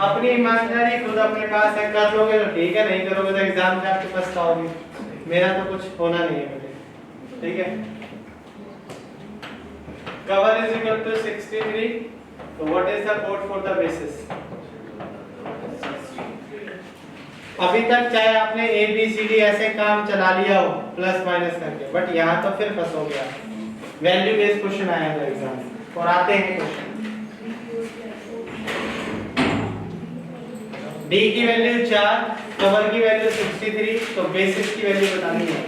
अपनी ईमानदारी खुद अपने पास है, कर लोगे तो ठीक है, नहीं करोगे तो एग्जाम में आपके पास आओगे। मेरा तो कुछ होना नहीं है मुझे, ठीक है। कवर इज इक्वल टू 63, तो what is the code for the basis? अभी तक चाहे आपने ए बी सी डी ऐसे काम चला लिया हो प्लस माइनस करके, बट यहाँ तो फिर फंसोगे आप। वैल्यू बेस्ड क्वेश्चन आया था एग्जाम में, और आते हैं क्वेश्चन। डी की वैल्यू 4, कवर की वैल्यू 63, तो बेसिस की वैल्यू बतानी है।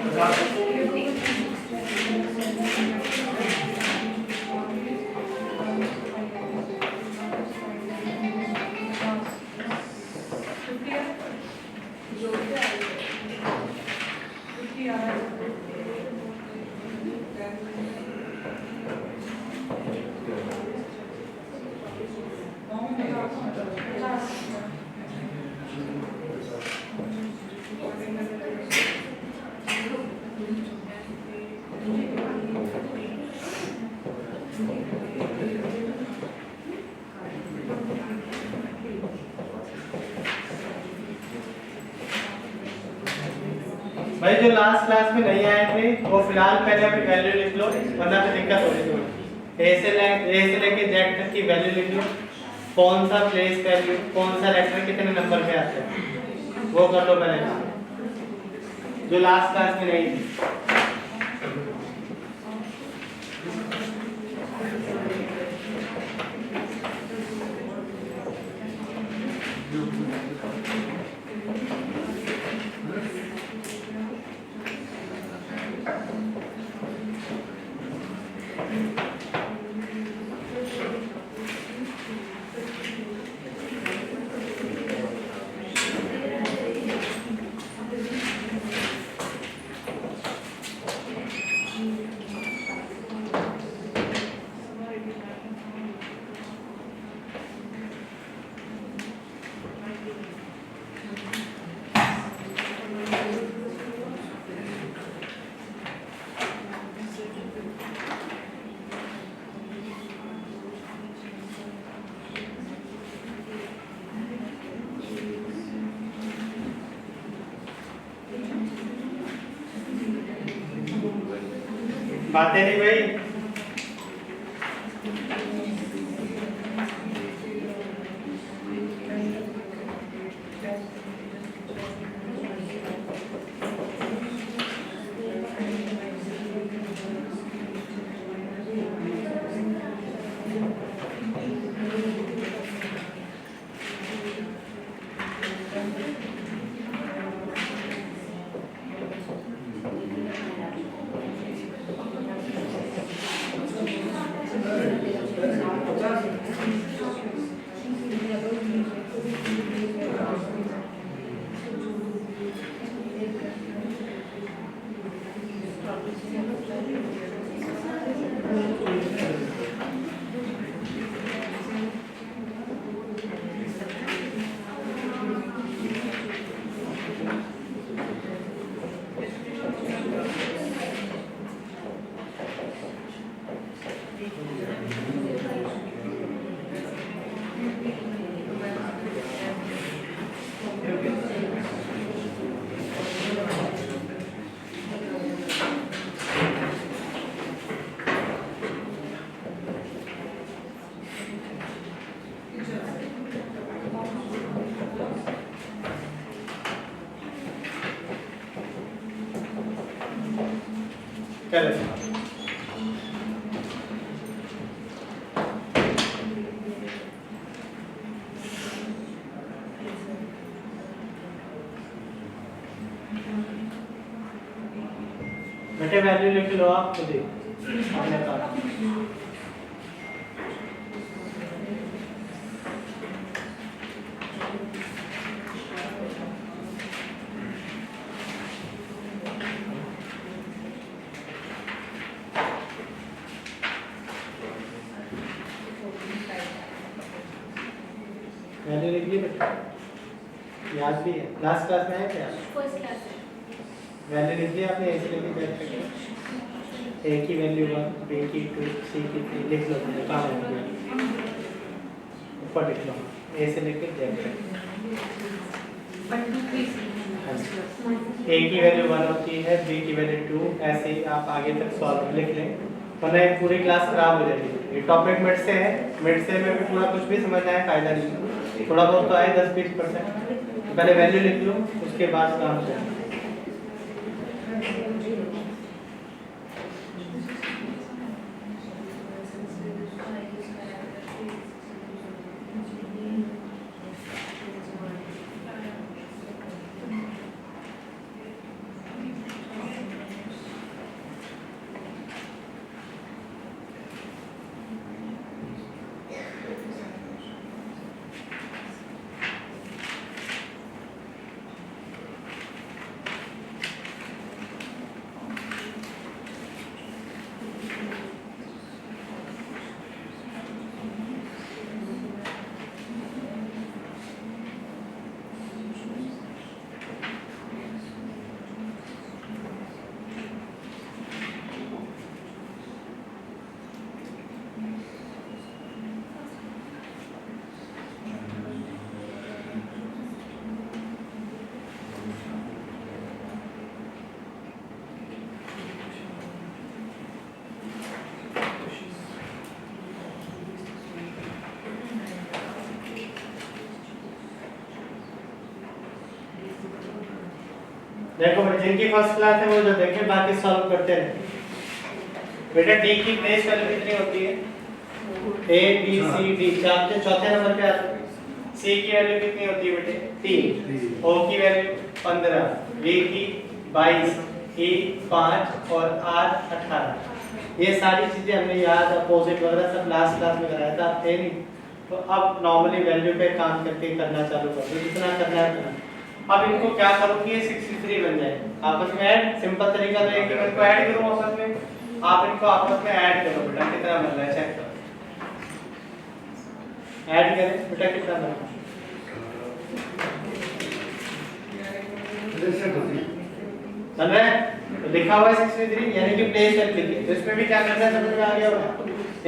भाई जो लास्ट क्लास में नहीं आए थे वो फिलहाल पहले अपनी वैल्यू लिख लो, वरना फिर दिक्कत होगी थोड़ी। ए से लेके जेड तक की वैल्यू लिख लो, कौन सा प्लेस वैल्यू, कौन सा लेटर कितने नंबर पे आते हैं, वो कर लो पहले, जो लास्ट क्लास में नहीं थी। बातें नहीं भाई, चलो बेटे वैल्यू लिख लो आप खुद ही, आपने कहा वैल्यू लिख ली बेटा, याद भी है, लास्ट क्लास में है क्या? फर्स्ट क्लास है। वैल्यू लिख ली आपने, ऐसे लेके बैठ के ए की वैल्यू 1, बी की 2, सी की 3 लिख लो, काम हो गया। ऊपर लिख लो। ए से लेके जेड तक। ए की वैल्यू 1 होती है, बी की वैल्यू 2, ऐसे ही आप आगे तक सॉल्व लिख लें, वरना एक पूरी क्लास खराब हो जाएगी। ये टॉपिक मिड से है, मिड से में भी पूरा कुछ भी समझ आए फायदा नहीं, थोड़ा बहुत तो आए 10-20%। तो पहले वैल्यू लिख लो, उसके बाद काम करें। देखो जिनकी फर्स्ट क्लास है वो जो देखें, बाकी सॉल्व करते रहे। बेटा डी की प्लेस वैल्यू कितनी होती है? ए बी सी डी, चौथे नंबर पे आता है। सी की वैल्यू कितनी होती है बेटे? 3। ओ की वैल्यू 15, बी की 22, ई 5 और आर 18। ये सारी चीजें हमने याद अपोजिट वगैरह सब लास्ट क्लास में कराया था, थे नहीं। तो अब नॉर्मली वैल्यू पे काम करके करना चालू कर दो, जितना करना है उतना। अब इनको क्या करो कि ये 63 बन जाए, आपस में ऐड। सिंपल तरीका तो है कि मैं इनको ऐड करूं आपस में, आप इनको आपस में ऐड करो। बेटा कितना बन रहा है चेक करो, ऐड करें बेटा कितना बन रहा है। बन रहा है तो लिखा हुआ है 63, यानी कि प्लेस वैल्यू लिखी। तो इसमें भी क्या करना है, समझ में आ गया होगा।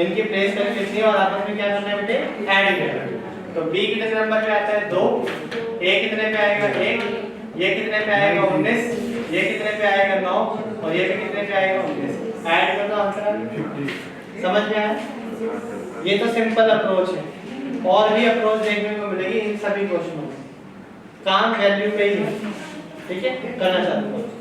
इनकी प्लेस वैल्यू लिखनी है और आपस में क्या करना है बेटे, ऐड करना है। तो बी कितने नंबर पे आता है? 2। ए कितने पे आएगा? 1। ये कितने पे आएगा? 19। ये कितने पे आएगा? 9। और ये भी कितने पे आएगा? 19। ऐड कर दो, आंसर आ गया। समझ में आया? ये तो सिंपल अप्रोच है, और भी अप्रोच देखने को मिलेगी इन सभी क्वेश्चनों में। काम वैल्यू पे ही है, ठीक है, करना चालू करो।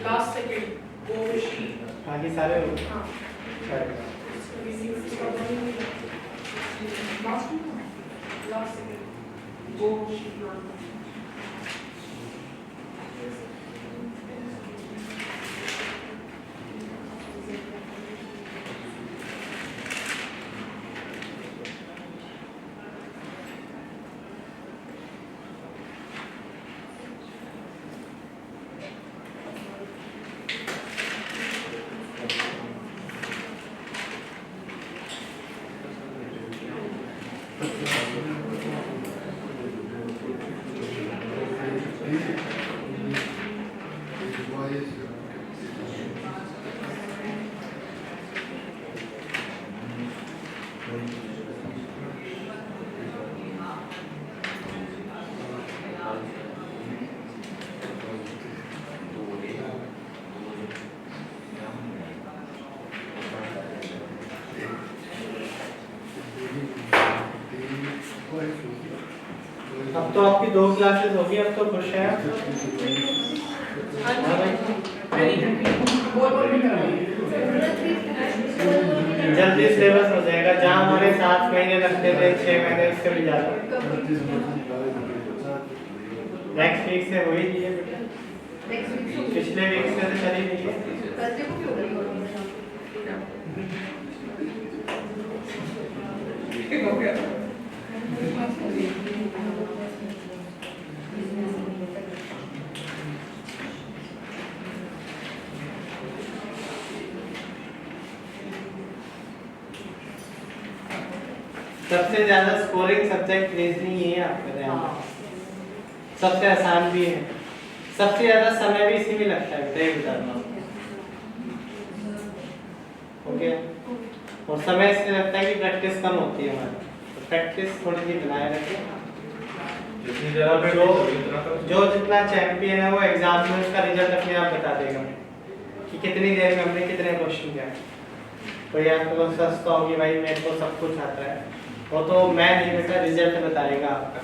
Last second, go she. बाकी सारे हो गए। हाँ. Last second, go she. अब तो आपकी 2 क्लासेस होगी, अब तो खुश हैं आप? जल्दी सिलेबस हो जाएगा, जहाँ हमारे 7 महीने लगते थे 6 महीने, उससे भी ज़्यादा। नेक्स्ट वीक से हो ही नहीं है बेटा, पिछले वीक से तो चली नहीं है। सबसे ज्यादा स्कोरिंग सब्जेक्ट रीजनिंग ही है आपका ध्यान में। सबसे आसान भी है, सबसे ज्यादा समय भी इसी में लगता है, बेटा ये बता रहा हूं। ओके, और समय इसलिए लगता है कि प्रैक्टिस कम होती है हमारी, तो प्रैक्टिस थोड़ी सी बनाए रखें। जो जितना चैंपियन है वो एग्जाम में उसका रिजल्ट अपने आप बता देगा कि कितनी देर में हमने कितने क्वेश्चन किए। कोई आपको सोचता होगी भाई मेरे को सब कुछ आता है, वो तो मैं नहीं बेटा, रिजल्ट बताएगा आपका,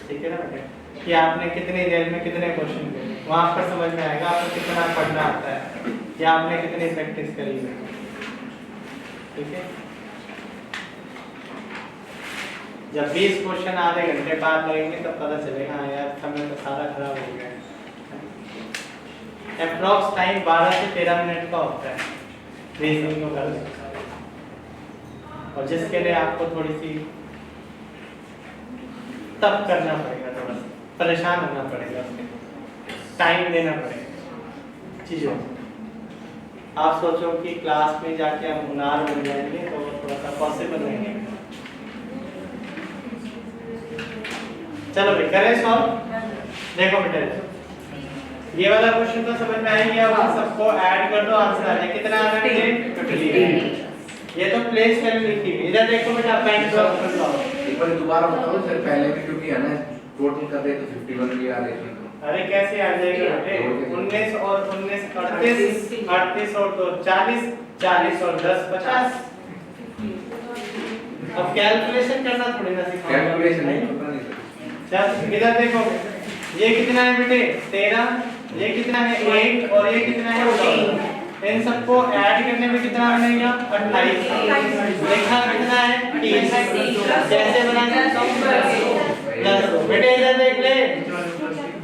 ठीक है ना बेटा, कि आपने कितनी देर में कितने क्वेश्चन किए, वहाँ पर समझ में आएगा आपको कितना पढ़ना आता है या आपने कितनी प्रैक्टिस करी है, ठीक है। जब 20 क्वेश्चन आधे घंटे बाद लगेंगे तब पता चलेगा हाँ यार समय तो सारा खराब हो गया। अप्रॉक्स टाइम 12 से 13 मिनट का होता है रीजनिंग को करने का, और जिसके लिए आपको थोड़ी सी तब करना पड़ेगा, थोड़ा सा परेशान होना पड़ेगा, टाइम देना पड़ेगा चीज़ों। आप सोचो कि क्लास में जाके हम हुनार बन जाएंगे तो थोड़ा सा पॉसिबल नहीं है। चलो भाई करें सॉल्व। देखो बेटा ये वाला क्वेश्चन तो समझ में आ ही गया, और सबको ऐड कर दो, आंसर आ जाए। कितना आ रहा है? 50। ये तो प्लेस वैल्यू लिखी हुई, इधर देखो बेटा पेन ड्रॉप कर लो। एक बार दोबारा बताओ सर, पहले भी क्योंकि है ना टोटल कर दे तो 51 भी आ रही थी। अरे कैसे आ जाएगा बेटे? 19 और 19 38, 38 और 2 40, 40 और 10 50। अब कैलकुलेशन करना थोड़ी ना सिखाओ, कैलकुलेशन नहीं पता नहीं सर। चल इधर देखो, ये कितना है बेटे? 13, ये कितना है? 8, और ये कितना है? 3। इन सबको ऐड करने में कितना बनेगा? 28। लिखा कितना है? 30। कैसे बनाना? प्लस 2। बेटे इधर देख ले,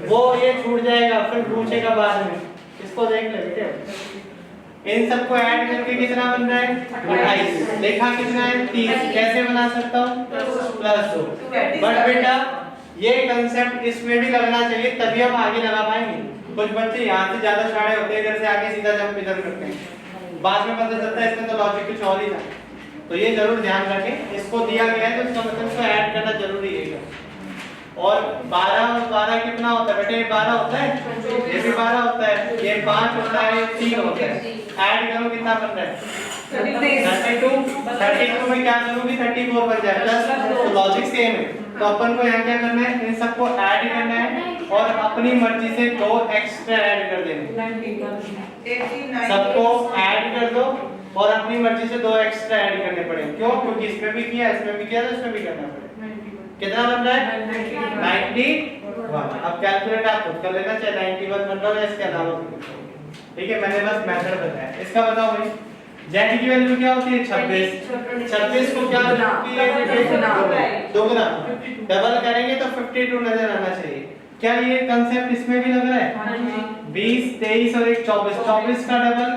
वो ये छूट जाएगा फिर पूछेगा बाद में, इसको देख ले बेटे। इन सबको ऐड करके कितना बन रहा है? 28। लिखा कितना है? 30। कैसे बना सकता हूँ? प्लस 2। बट बेटा ये कंसेप्ट इसमें भी लगना चाहिए, तभी हम आगे लगा पाएंगे। कुछ बच्चे यहाँ से ज्यादा शाणे होते हैं, इधर से आगे सीधा जंप इधर करते हैं, बाद में पता चलता है इसमें तो लॉजिक कुछ और ही था। तो ये जरूर ध्यान रखें, इसको दिया गया है तो इसका मतलब इसको ऐड करना जरूरी है। और 12 और 12 कितना होता है बेटे? ये 12 होता है, ये भी 12 होता है, ये 5 होता है, ये 3 होता है। ऐड करो कितना बन रहा है? 32। 32 में क्या करूंगी? 34 बन जाए प्लस, लॉजिक सेम है। तो अपन को यहाँ क्या करना है? इन सबको ऐड करना है और अपनी मर्जी से 2 एक्स्ट्रा ऐड कर देंगे। सबको ऐड कर दो और अपनी मर्जी से 2 एक्स्ट्रा ऐड करने पड़ेंगे। क्यों? क्योंकि इसमें भी किया, इसमें भी किया, तो इसमें भी करना पड़ेगा। कितना बन रहा है? 91। अब कैलकुलेट आप खुद कर लेना, चाहे 91 बन रहा हो या इसके अलावा भी। ठीक है, मैंने बस मेथड बताया। इसका बताओ भाई, जेड की वैल्यू क्या होती है? 26। 26 को क्या लिखती है? दोगुना। डबल करेंगे तो 52 नजर आना चाहिए। क्या ये कंसेप्ट इसमें भी लग रहा है? 20, 23 और 1 24। 24 का डबल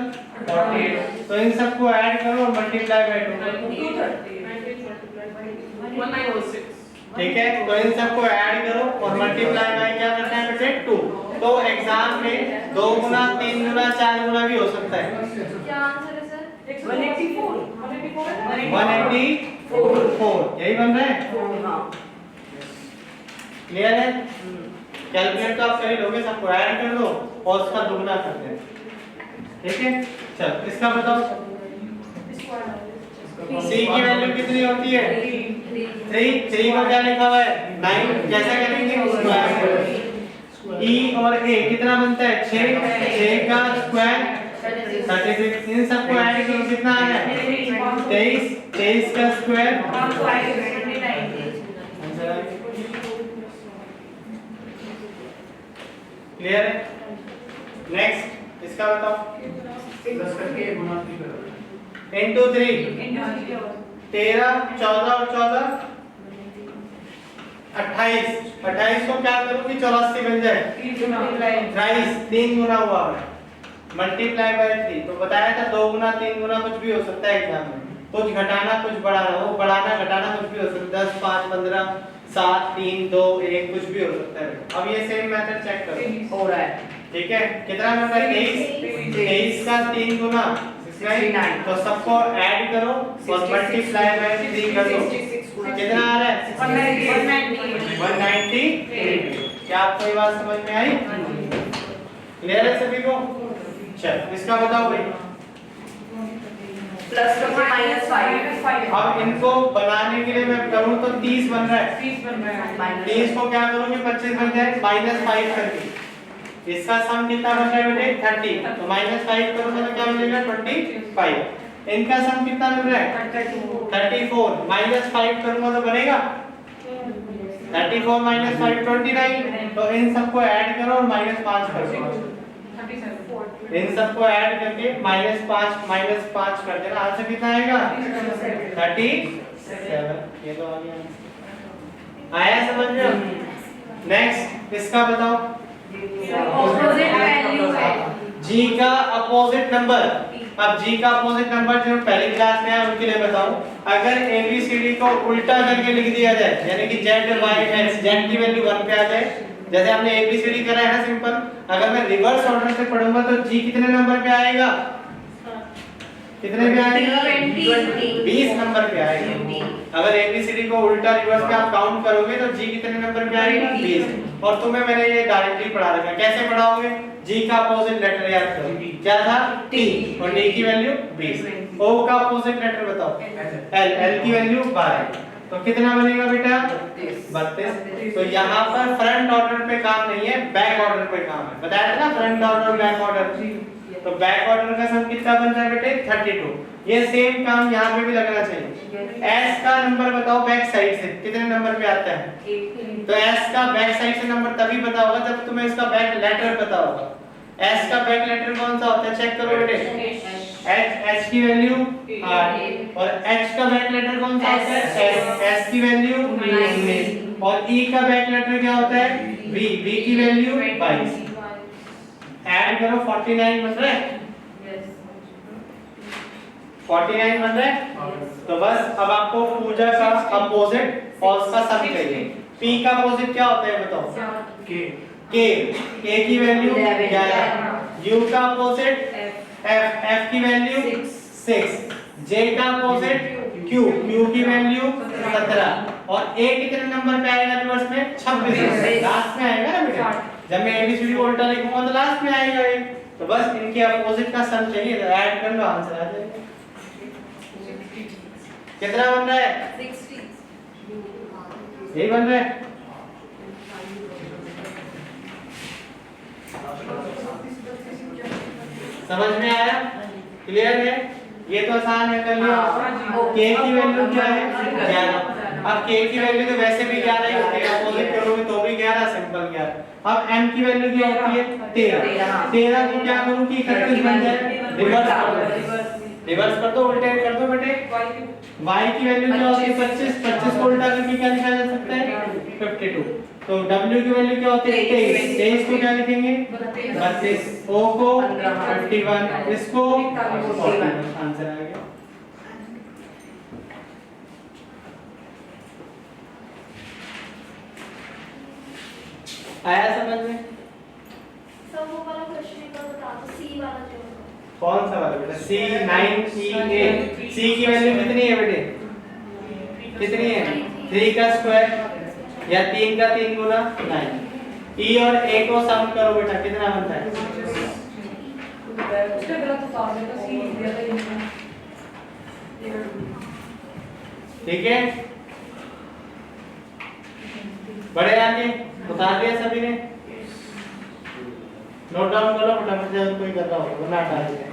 48। तो इन सबको ऐड करो और मल्टीप्लाई बाय 2। ठीक है, तो इन सबको ऐड करो और मल्टीप्लाई बाय क्या करना है बेटे? 2। तो एग्जाम में 2 गुना, 3 गुना, 4 गुना भी हो सकता है। क्या आंसर है सर? 184। 184 यही बन रहा है। क्लियर है? कैलकुलेट तो आप कर ही लोगे, सबको ऐड कर दो और उसका दुगना कर देना। ठीक है, चल इसका बताओ। C की वैल्यू कितनी होती है? 3 को क्या लिखा हुआ है? 9। कैसे करेंगे? स्क्वायर। E और A कितना बनता है? 6 का स्क्वायर 36। इन सबको ऐड करो, कितना आ रहा है? 23 का स्क्वायर क्लियर है? नेक्स्ट इसका बताओ। 10 करके गुना 3 करो। इनटू 3 13 14 और 14 28। 28 को क्या करूं कि 84 बन जाए? 3 गुना हुआ है मल्टीप्लाई बाय 3। तो बताया था 2 गुना 3 गुना कुछ भी हो सकता है एग्जाम में, कुछ घटाना कुछ बढ़ाना, वो बढ़ाना घटाना कुछ भी हो सकता है, 10 5 15 7 3 2 1 कुछ भी हो सकता है। अब ये सेम मेथड चेक करो हो रहा है। ठीक है। कितना नंबर 23 का 3 गुना 69। तो सबको ऐड करो और मल्टीप्लाई बाय 3 कर दो। कितना आ रहा है? 198। क्या आपको ये बात समझ में आई? क्लियर है सभी को? चल इसका बताओ भाई। Plus minus 5। अब इनको बनाने के लिए मैं करूं तो 30 बन रहा है। 30 को क्या करूंगी 25 बन जाए -5 करके। इसका सम कितना बन रहा है बेटे 30। तो -5 करूंगा तो क्या बनेगा 25। इनका सम कितना बन रहा है 34। -5 करूंगा तो बनेगा 34 -5 29। तो इन सबको ऐड करो और -5 कर दो। इन सबको ऐड करके -5 कर देना। आंसर कितना आएगा 37। ये तो आ गया। आया समझ में? नेक्स्ट इसका बताओ। ऑपोजिट वैल्यू है। जी का अपोजिट नंबर। अब जी का अपोजिट नंबर जो पहली क्लास में है उनके लिए बताओ। अगर ABCD को उल्टा करके लिख दिया जाए, यानी कि Z Y X, Z की वैल्यू 1 पे आ जाए, जैसे हमने ABCD करा है ना सिंपल, अगर मैं रिवर्स ऑर्डर से पढ़ूंगा तो जी कितने नंबर पे आएगा? कितने पे आएगा? 20 नंबर पे आएगा। अगर ABCD को उल्टा रिवर्स पे आप काउंट करोगे तो जी कितने नंबर पे आएगा? 20। और तुम्हें मैंने ये डायरेक्टली पढ़ा रखा है। कैसे पढ़ाओगे? जी का अपोजिट लेटर याद करो, क्या था? T, और D की वैल्यू 20। O का अपोजिट लेटर बताओ, L की वैल्यू 12। तो कितना बनेगा बेटा? 32। तो यहाँ पर फ्रंट ऑर्डर पे काम नहीं है, बैक ऑर्डर पे काम है। बताया था ना फ्रंट ऑर्डर बैक ऑर्डर। तो बैक ऑर्डर का सम कितना बन रहा है बेटे 32। ये सेम काम यहाँ पे भी लगना चाहिए। S का नंबर बताओ बैक साइड से कितने नंबर पे आता है? तो S का बैक साइड से नंबर तभी पता होगा जब तुम्हें इसका बैक लेटर पता होगा। S का बैक लेटर कौन सा होता है? चेक करो बेटे। H की वैल्यू 8 और H का बैक लेटर कौन सा होता है? S की वैल्यू 19 और E का बैक लेटर क्या होता है? V की वैल्यू 22। ऐड करो 49 बन रहा है। 49 बन रहा है। तो बस अब आपको पूजा का अपोजिट और उसका सम चाहिए। P का अपोजिट क्या होता है बताओ? K की वैल्यू 11। U का अपोजिट F की वैल्यू 6। J का अपोजिट Q की वैल्यू 17। और A कितने नंबर पे आएगा रिवर्स में? 26। लास्ट में आएगा ना बेटा। जब मैं ABCD को उल्टा लिखूंगा तो लास्ट में आएगा ये। तो बस इनके अपोजिट का सम चाहिए, तो ऐड कर लो आंसर आ जाएगा। कितना बन रहा है? 60। यही बन रहा है। समझ में आया? क्लियर है? ये तो आसान है, कर लिया। K की वैल्यू क्या है? 11। अब K की वैल्यू तो वैसे भी 11 है, उसके अपोजिट करोगे तो भी 11, सिंपल 11। अब M की वैल्यू क्या होती है? 13। 13 को क्या करूं कि 31 बन जाए? रिवर्स कर दो। रिवर्स कर दो, उल्टे कर दो बेटे। Y की वैल्यू क्या होती है? 25। 25 को उल्टा करके क्या लिखा जा सकता है? 52। तो W की वैल्यू क्या होती है? 23। 23 को क्या लिखेंगे? 32। O को 51, इसको 41। आंसर आ गया। आया समझ में? सब वो वाला क्वेश्चन एक बार बता दो, सी वाला जो कौन सा वाला बेटा? C 9 C की वैल्यू कितनी है बेटे? कितनी है? 3 का स्क्वायर या 3 का 3 गुना 9। E और A को सम करो बेटा, कितना बनता है? ठीक है, बड़े आगे बता दिया सभी ने। नोट डाउन करो फटाफट से, कोई कर रहा हो वरना हटा दीजिए।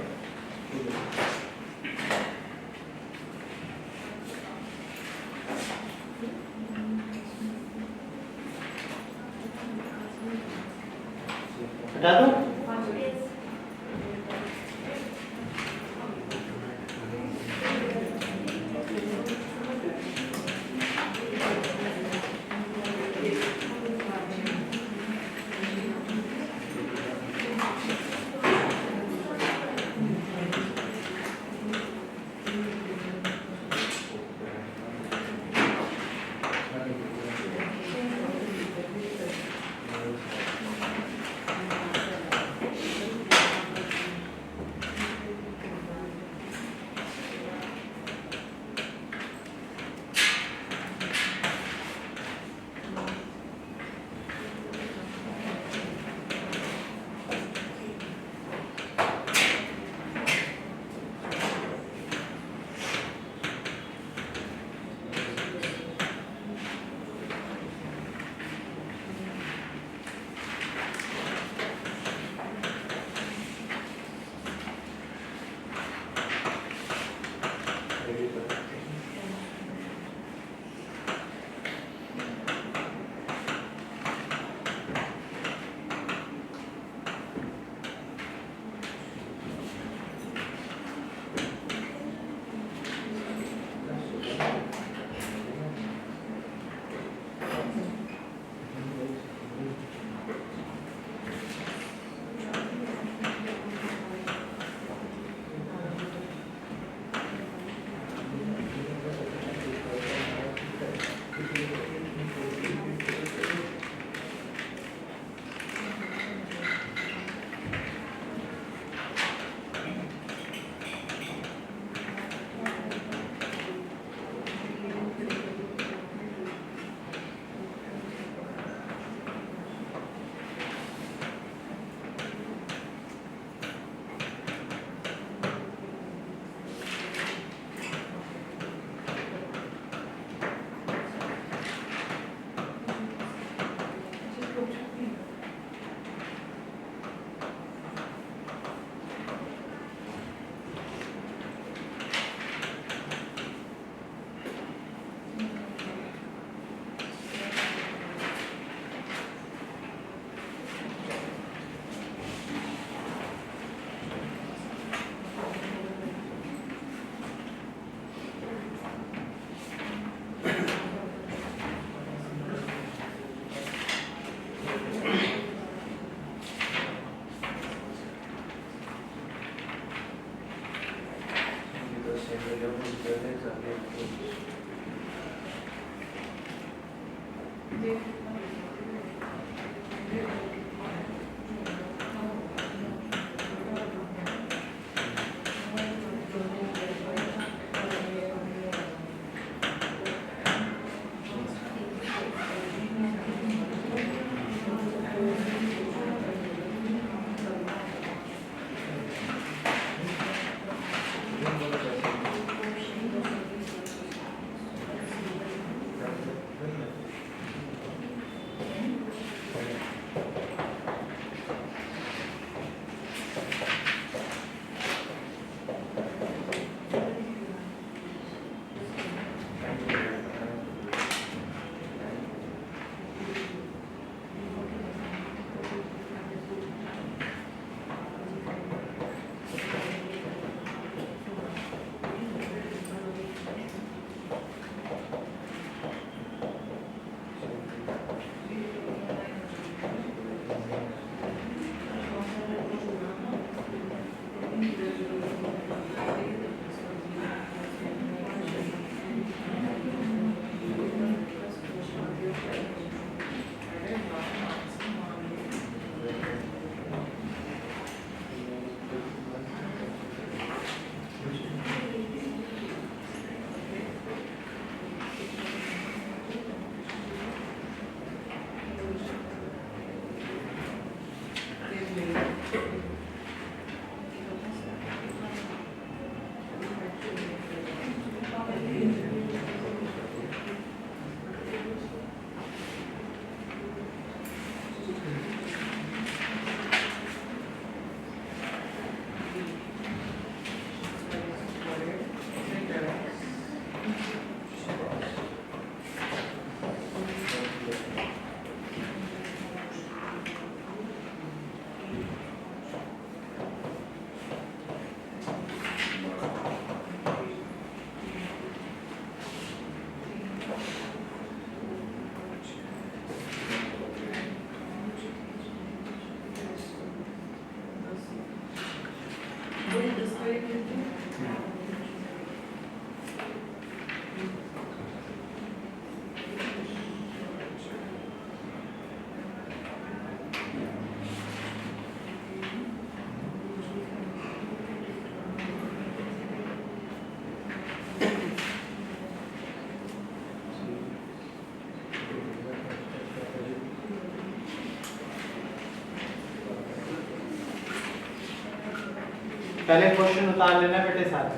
पहले क्वेश्चन उतार लेना बेटे सारे,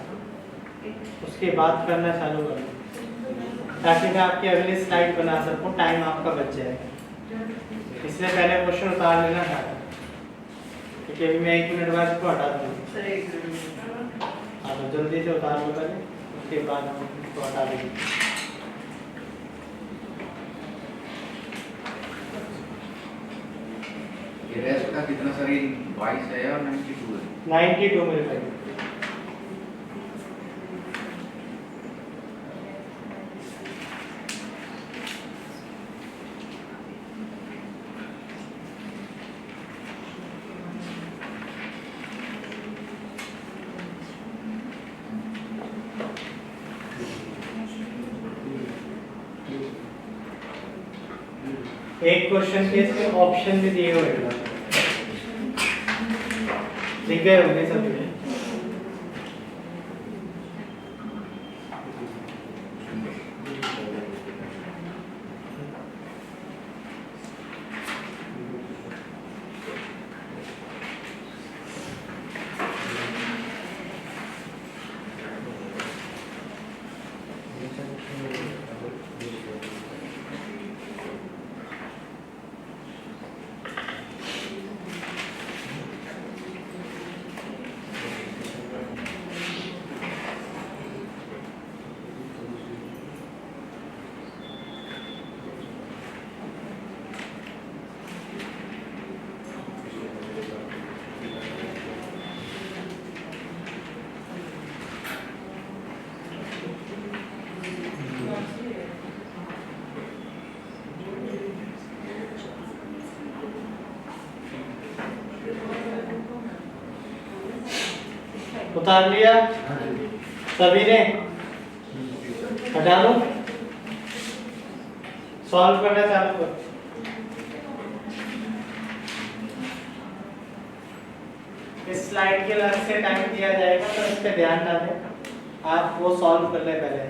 उसके बाद करना चालू करना, ताकि मैं आपकी अगली स्लाइड बना सकूं, टाइम आपका बच जाएगा। इसलिए पहले क्वेश्चन उतार लेना सारा, क्योंकि अभी मैं 1 मिनट बाद इसको हटा दूँगा। हाँ तो जल्दी से उतार लो पहले, उसके बाद हम इसको हटा देंगे। रेस्ट का कितना सर, 22 है और 92 है? 92 मेरे भाई। एक क्वेश्चन के इसमें ऑप्शन भी दिए हुए हैं, लिख गए होंगे सभी। उतार लिया। सभी ने हटा दो, सॉल्व करना चालू करो। इस स्लाइड के अलग से टाइम दिया जाएगा तो इस पे ध्यान ना दें, आप वो सॉल्व कर ले पहले।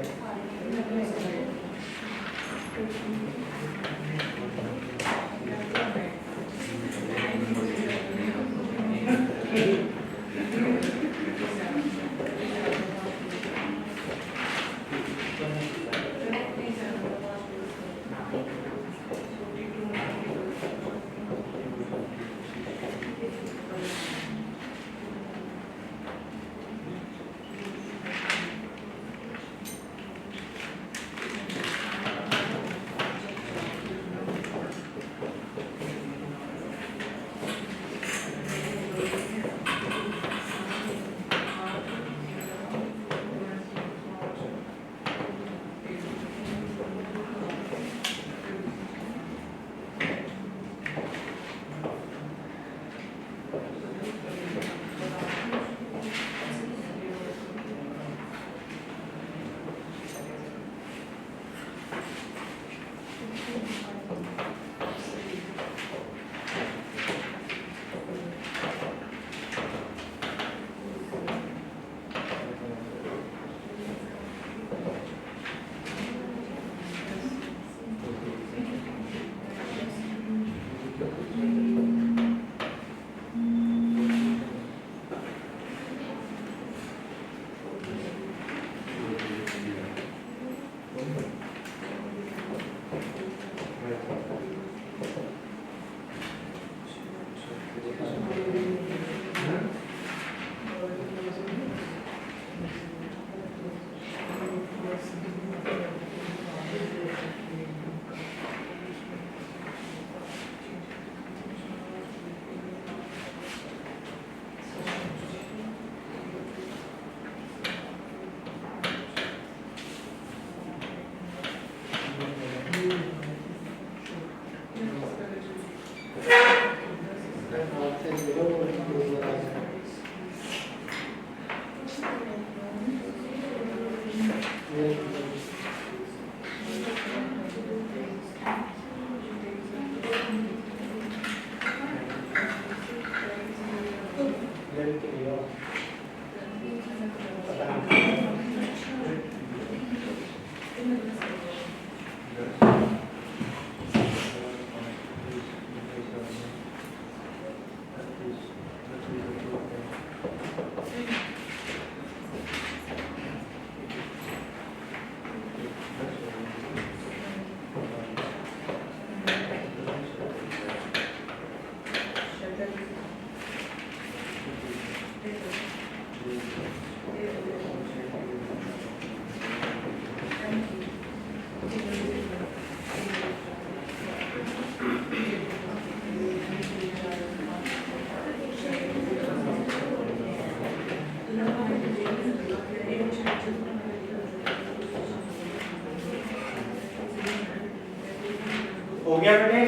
हो गया बेटे?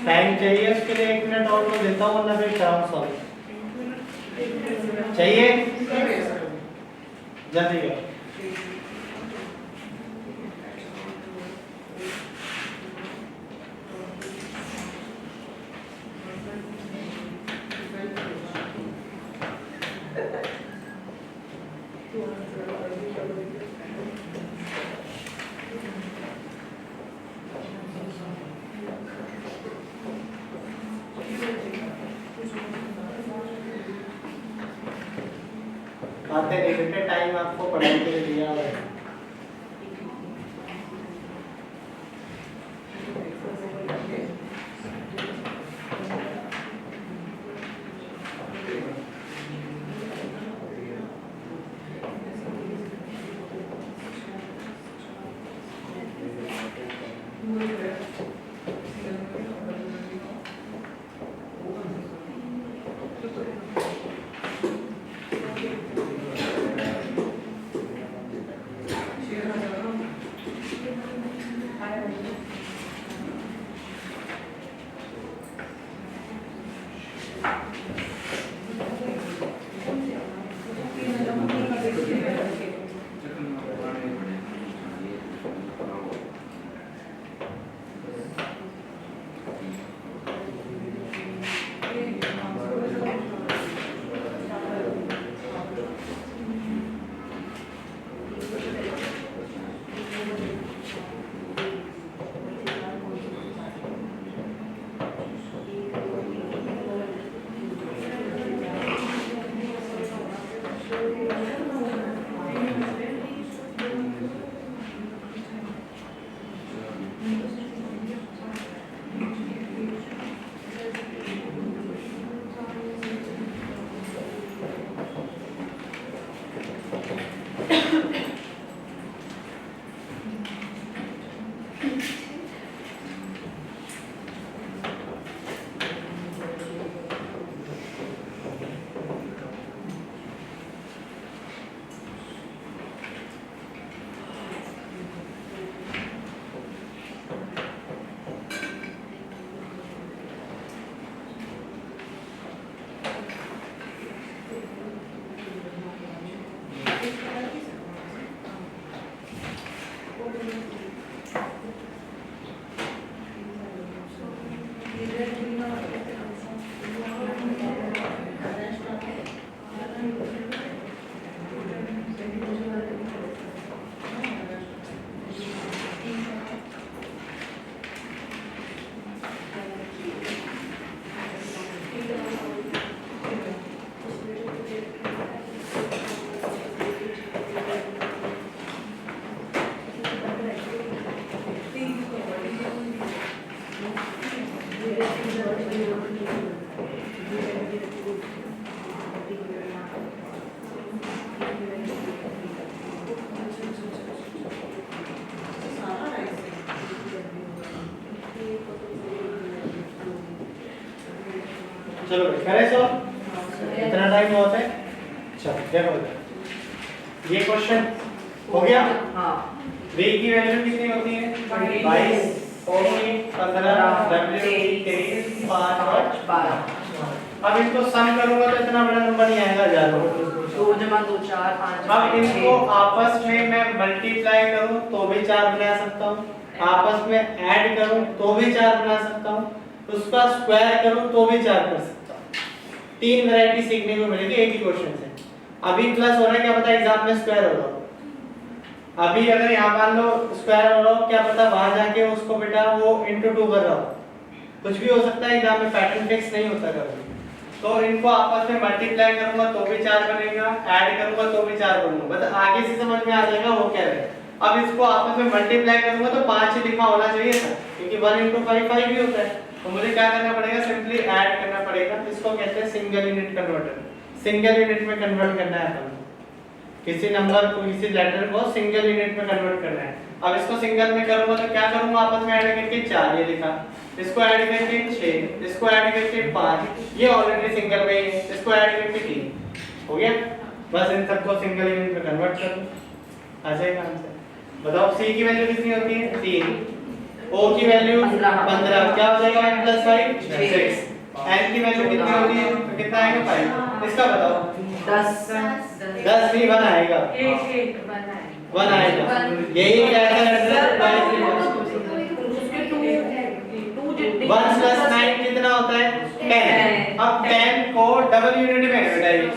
टाइम चाहिए उसके लिए 1 मिनट और तो देता हूँ, वरना फिर काम सॉल्व चाहिए, जल्दी करो। आते लिमिटेड टाइम आपको पढ़ाई के लिए दिया हुआ है। चलो भाई करे सो इतना टाइम होता है। चलो देखो ये क्वेश्चन हो गया। हाँ v की वैल्यू कितनी होती है 22, o की 15, w की 23, 5 और 12। अब इनको सम करूंगा तो इतना बड़ा नंबर नहीं आएगा 1000। 2 जमा 2 4 5 अब इनको आपस में मैं मल्टीप्लाई करूं तो भी 4 बना सकता हूं, आपस में ऐड करूं तो भी 4 बना सकता हूं, उसका स्क्वायर करूं तो भी 4 कर सकता हूं। 3 वैरायटी सीखने को मिलेगी एक ही क्वेश्चन से। अभी प्लस हो रहा है, क्या पता एग्जाम में स्क्वायर हो रहा हो। अभी अगर यहाँ मान लो स्क्वायर हो रहा हो, क्या पता वहां जाके उसको बेटा वो into 2 कर रहा हो, कुछ भी हो सकता है। एग्जाम में पैटर्न फिक्स नहीं होता कभी। तो इनको आपस में मल्टीप्लाई करूंगा तो भी 4 बनेगा, ऐड करूंगा तो भी 4 बनेगा। बस आगे से समझ में आ जाएगा वो क्या है। अब इसको आपस में मल्टीप्लाई करूंगा तो 5 ही लिखा होना चाहिए था, क्योंकि 1 × 5 5 ही होता है। तो मुझे क्या करना पड़ेगा, सिंपली ऐड करना पड़ेगा। इसको कहते हैं single unit converter. Single unit में कन्वर्ट करना है अपन, किसी नंबर को किसी लेटर को सिंगल यूनिट में कन्वर्ट करना है। अब इसको सिंगल में करूंगा तो क्या करूंगा, आपस में ऐड करके 4 ये लिखा, इसको ऐड करके 6, इसको ऐड करके 5, ये ऑलरेडी सिंगल में है, इसको ऐड करके 3 हो गया। बस इन सबको सिंगल यूनिट में कन्वर्ट कर दो, आ जाएगा आंसर। बताओ c की वैल्यू कितनी होती है 3, o की वैल्यू 15, क्या हो जाएगा 1 + 5 6, n की वैल्यू कितनी होती है तो कितना आएगा 5। इसका बताओ 10 भी 1 आएगा, 1 आएगा। यही क्या है 1 + 9 कितना होता है 10। अब 10 को डबल यूनिट में घटाइए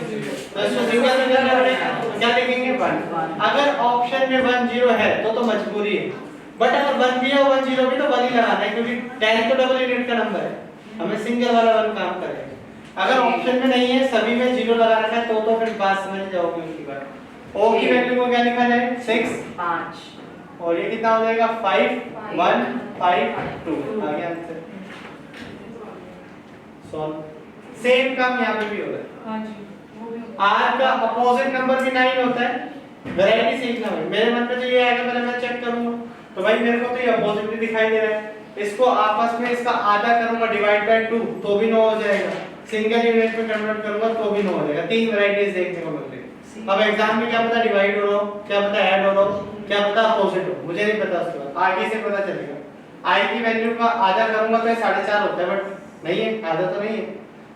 तो इसको सिंगल में करना पड़ेगा, तो क्या लिखेंगे 1। अगर ऑप्शन में 1 0 है तो मजबूरी है, बट अगर 1 भी है 1 0 भी तो 1 ही लगाना है, क्योंकि 10 तो डबल यूनिट का नंबर है, हमें सिंगल वाला 1 काम करेगा। अगर ऑप्शन में नहीं है सभी में 0 लगा रखा है तो फिर बात समझ जाओगे उसकी बात। o की वैल्यू को क्या लिखा जाए 6 5 और ये कितना हो जाएगा 5 1 5 2 आ गया आंसर। सॉल्व। सेम काम यहाँ पे भी हो रहा है। r का अपोजिट नंबर भी 9 होता है। वैरायटी सीखना है। मेरे मन में तो ये आएगा, पहले मैं चेक करूंगा तो भाई मेरे को तो ये अपोजिट भी दिखाई दे रहा है। इसको आपस में इसका आधा करूंगा डिवाइड बाय 2 तो भी 9 हो जाएगा, सिंगल यूनिट में कन्वर्ट करूंगा तो भी 9 हो जाएगा। 3 वैरायटीज देखने को मिल रही है। अब एग्जाम में क्या पता डिवाइड हो रहा हो, क्या पता ऐड हो रहा हो, क्या पता अपोजिट हो, मुझे नहीं पता। उसके बाद आगे से पता चलेगा। i की वैल्यू का आधा करूंगा तो 4.5 होता है, बट नहीं है, आधा तो नहीं है,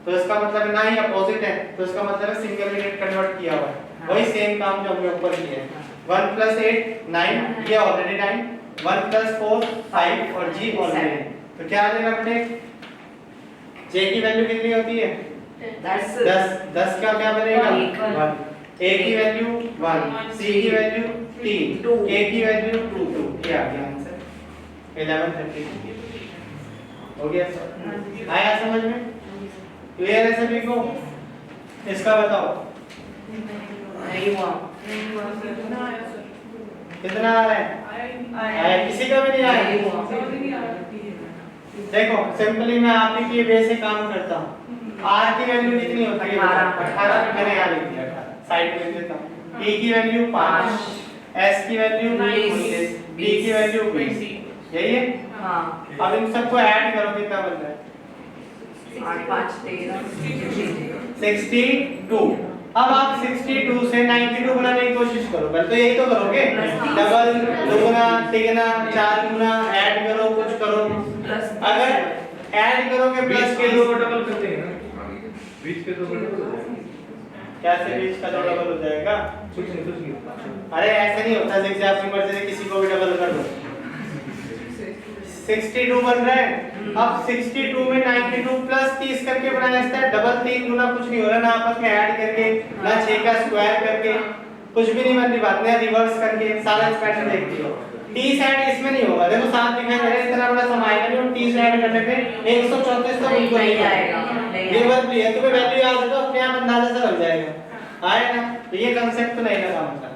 तो इसका मतलब ना ही अपोजिट है, तो इसका मतलब है सिंगल यूनिट कन्वर्ट किया हुआ है। वही सेम काम जो हमने ऊपर किया है। 1 + 8 9, ये ऑलरेडी 9, 1 + 4 5 और g ऑलरेडी। तो क्या आ जाएगा अपने j की वैल्यू कितनी होती है 10 का क्या बनेगा 1, a की वैल्यू 1, c की वैल्यू 3, k की वैल्यू 2 ये आ गया आंसर 1132 हो गया सर। आया समझ में, क्लियर है सभी को? इसका बताओ कितना आ रहा है? आया किसी का भी नहीं आया। देखो सिंपली मैं आप ही के वे से काम करता हूँ। r की वैल्यू कितनी होती है 18, मैंने यहाँ लिख दिया 18, साइड में देता हूँ। e की वैल्यू 5, s की वैल्यू 19, b की वैल्यू 20, यही है। हाँ अब इन सबको ऐड करो कितना बनता है 8 5 13 62। अब आप 62 से 92 बनाने की कोशिश करो, पहले तो यही तो करोगे, डबल दुगुना तिगुना 4 गुना ऐड करो, कुछ करो। अगर ऐड करोगे प्लस के 2 डबल करते हैं, बीच के 2 डबल कैसे भी इसका तो डबल हो जाएगा। कुछ नहीं अरे ऐसे नहीं होता, जैसे अपनी मर्जी से किसी को भी डबल कर दो। 62 बन रहा है। अब 62 में 92 प्लस 30 करके बनाया जाता है। डबल 3 गुना कुछ नहीं हो रहा ना, आपस में ऐड करके ना 6 का स्क्वायर करके, कुछ भी नहीं बनती बात, ना रिवर्स करके, सारा पैटर्न देखती हो। 30 ऐड इसमें नहीं होगा, देखो साथ दिखाई दे रहा है, इतना बड़ा सम आएगा नहीं, और 30 ऐड करने पे 134 तो बिल्कुल नहीं आएगा। ये बात भी है, तुम्हें वैल्यू याद है तो अपने आप अंदाजा से लग जाएगा, आएगा। तो ये कांसेप्ट तो नहीं लगा मतलब,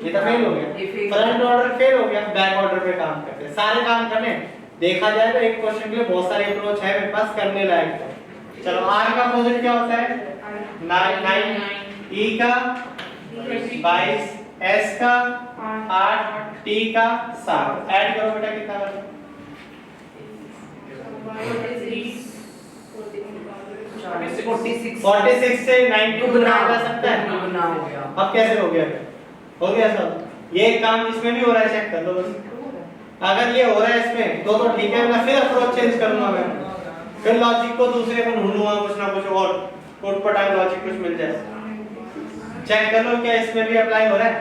ये तो फेल हो गया। फ्रंट ऑर्डर फेल हो गया, बैक ऑर्डर पे काम करते हैं, सारे काम करने। देखा जाए तो एक क्वेश्चन के लिए बहुत सारे अप्रोच है मेरे पास करने लायक। चलो आर का अपोजिट क्या होता है? 9, ई का 22, एस का 8, टी का 7। ऐड करो बेटा, कितना बचा? 46 से 92 गुना जा सकता है। गुना हो गया। अब कैसे हो गया? हो गया सब। ये काम इसमें भी हो रहा है, चेक कर लो बस। अगर ये हो रहा है इसमें तो ठीक है, मैं फिर अप्रोच चेंज करूंगा, मैं फिर लॉजिक को दूसरे को ढूंढूंगा, कुछ ना कुछ और कोटपटांग लॉजिक कुछ मिल जाए। चेक कर लो क्या इसमें भी अप्लाई हो रहा है।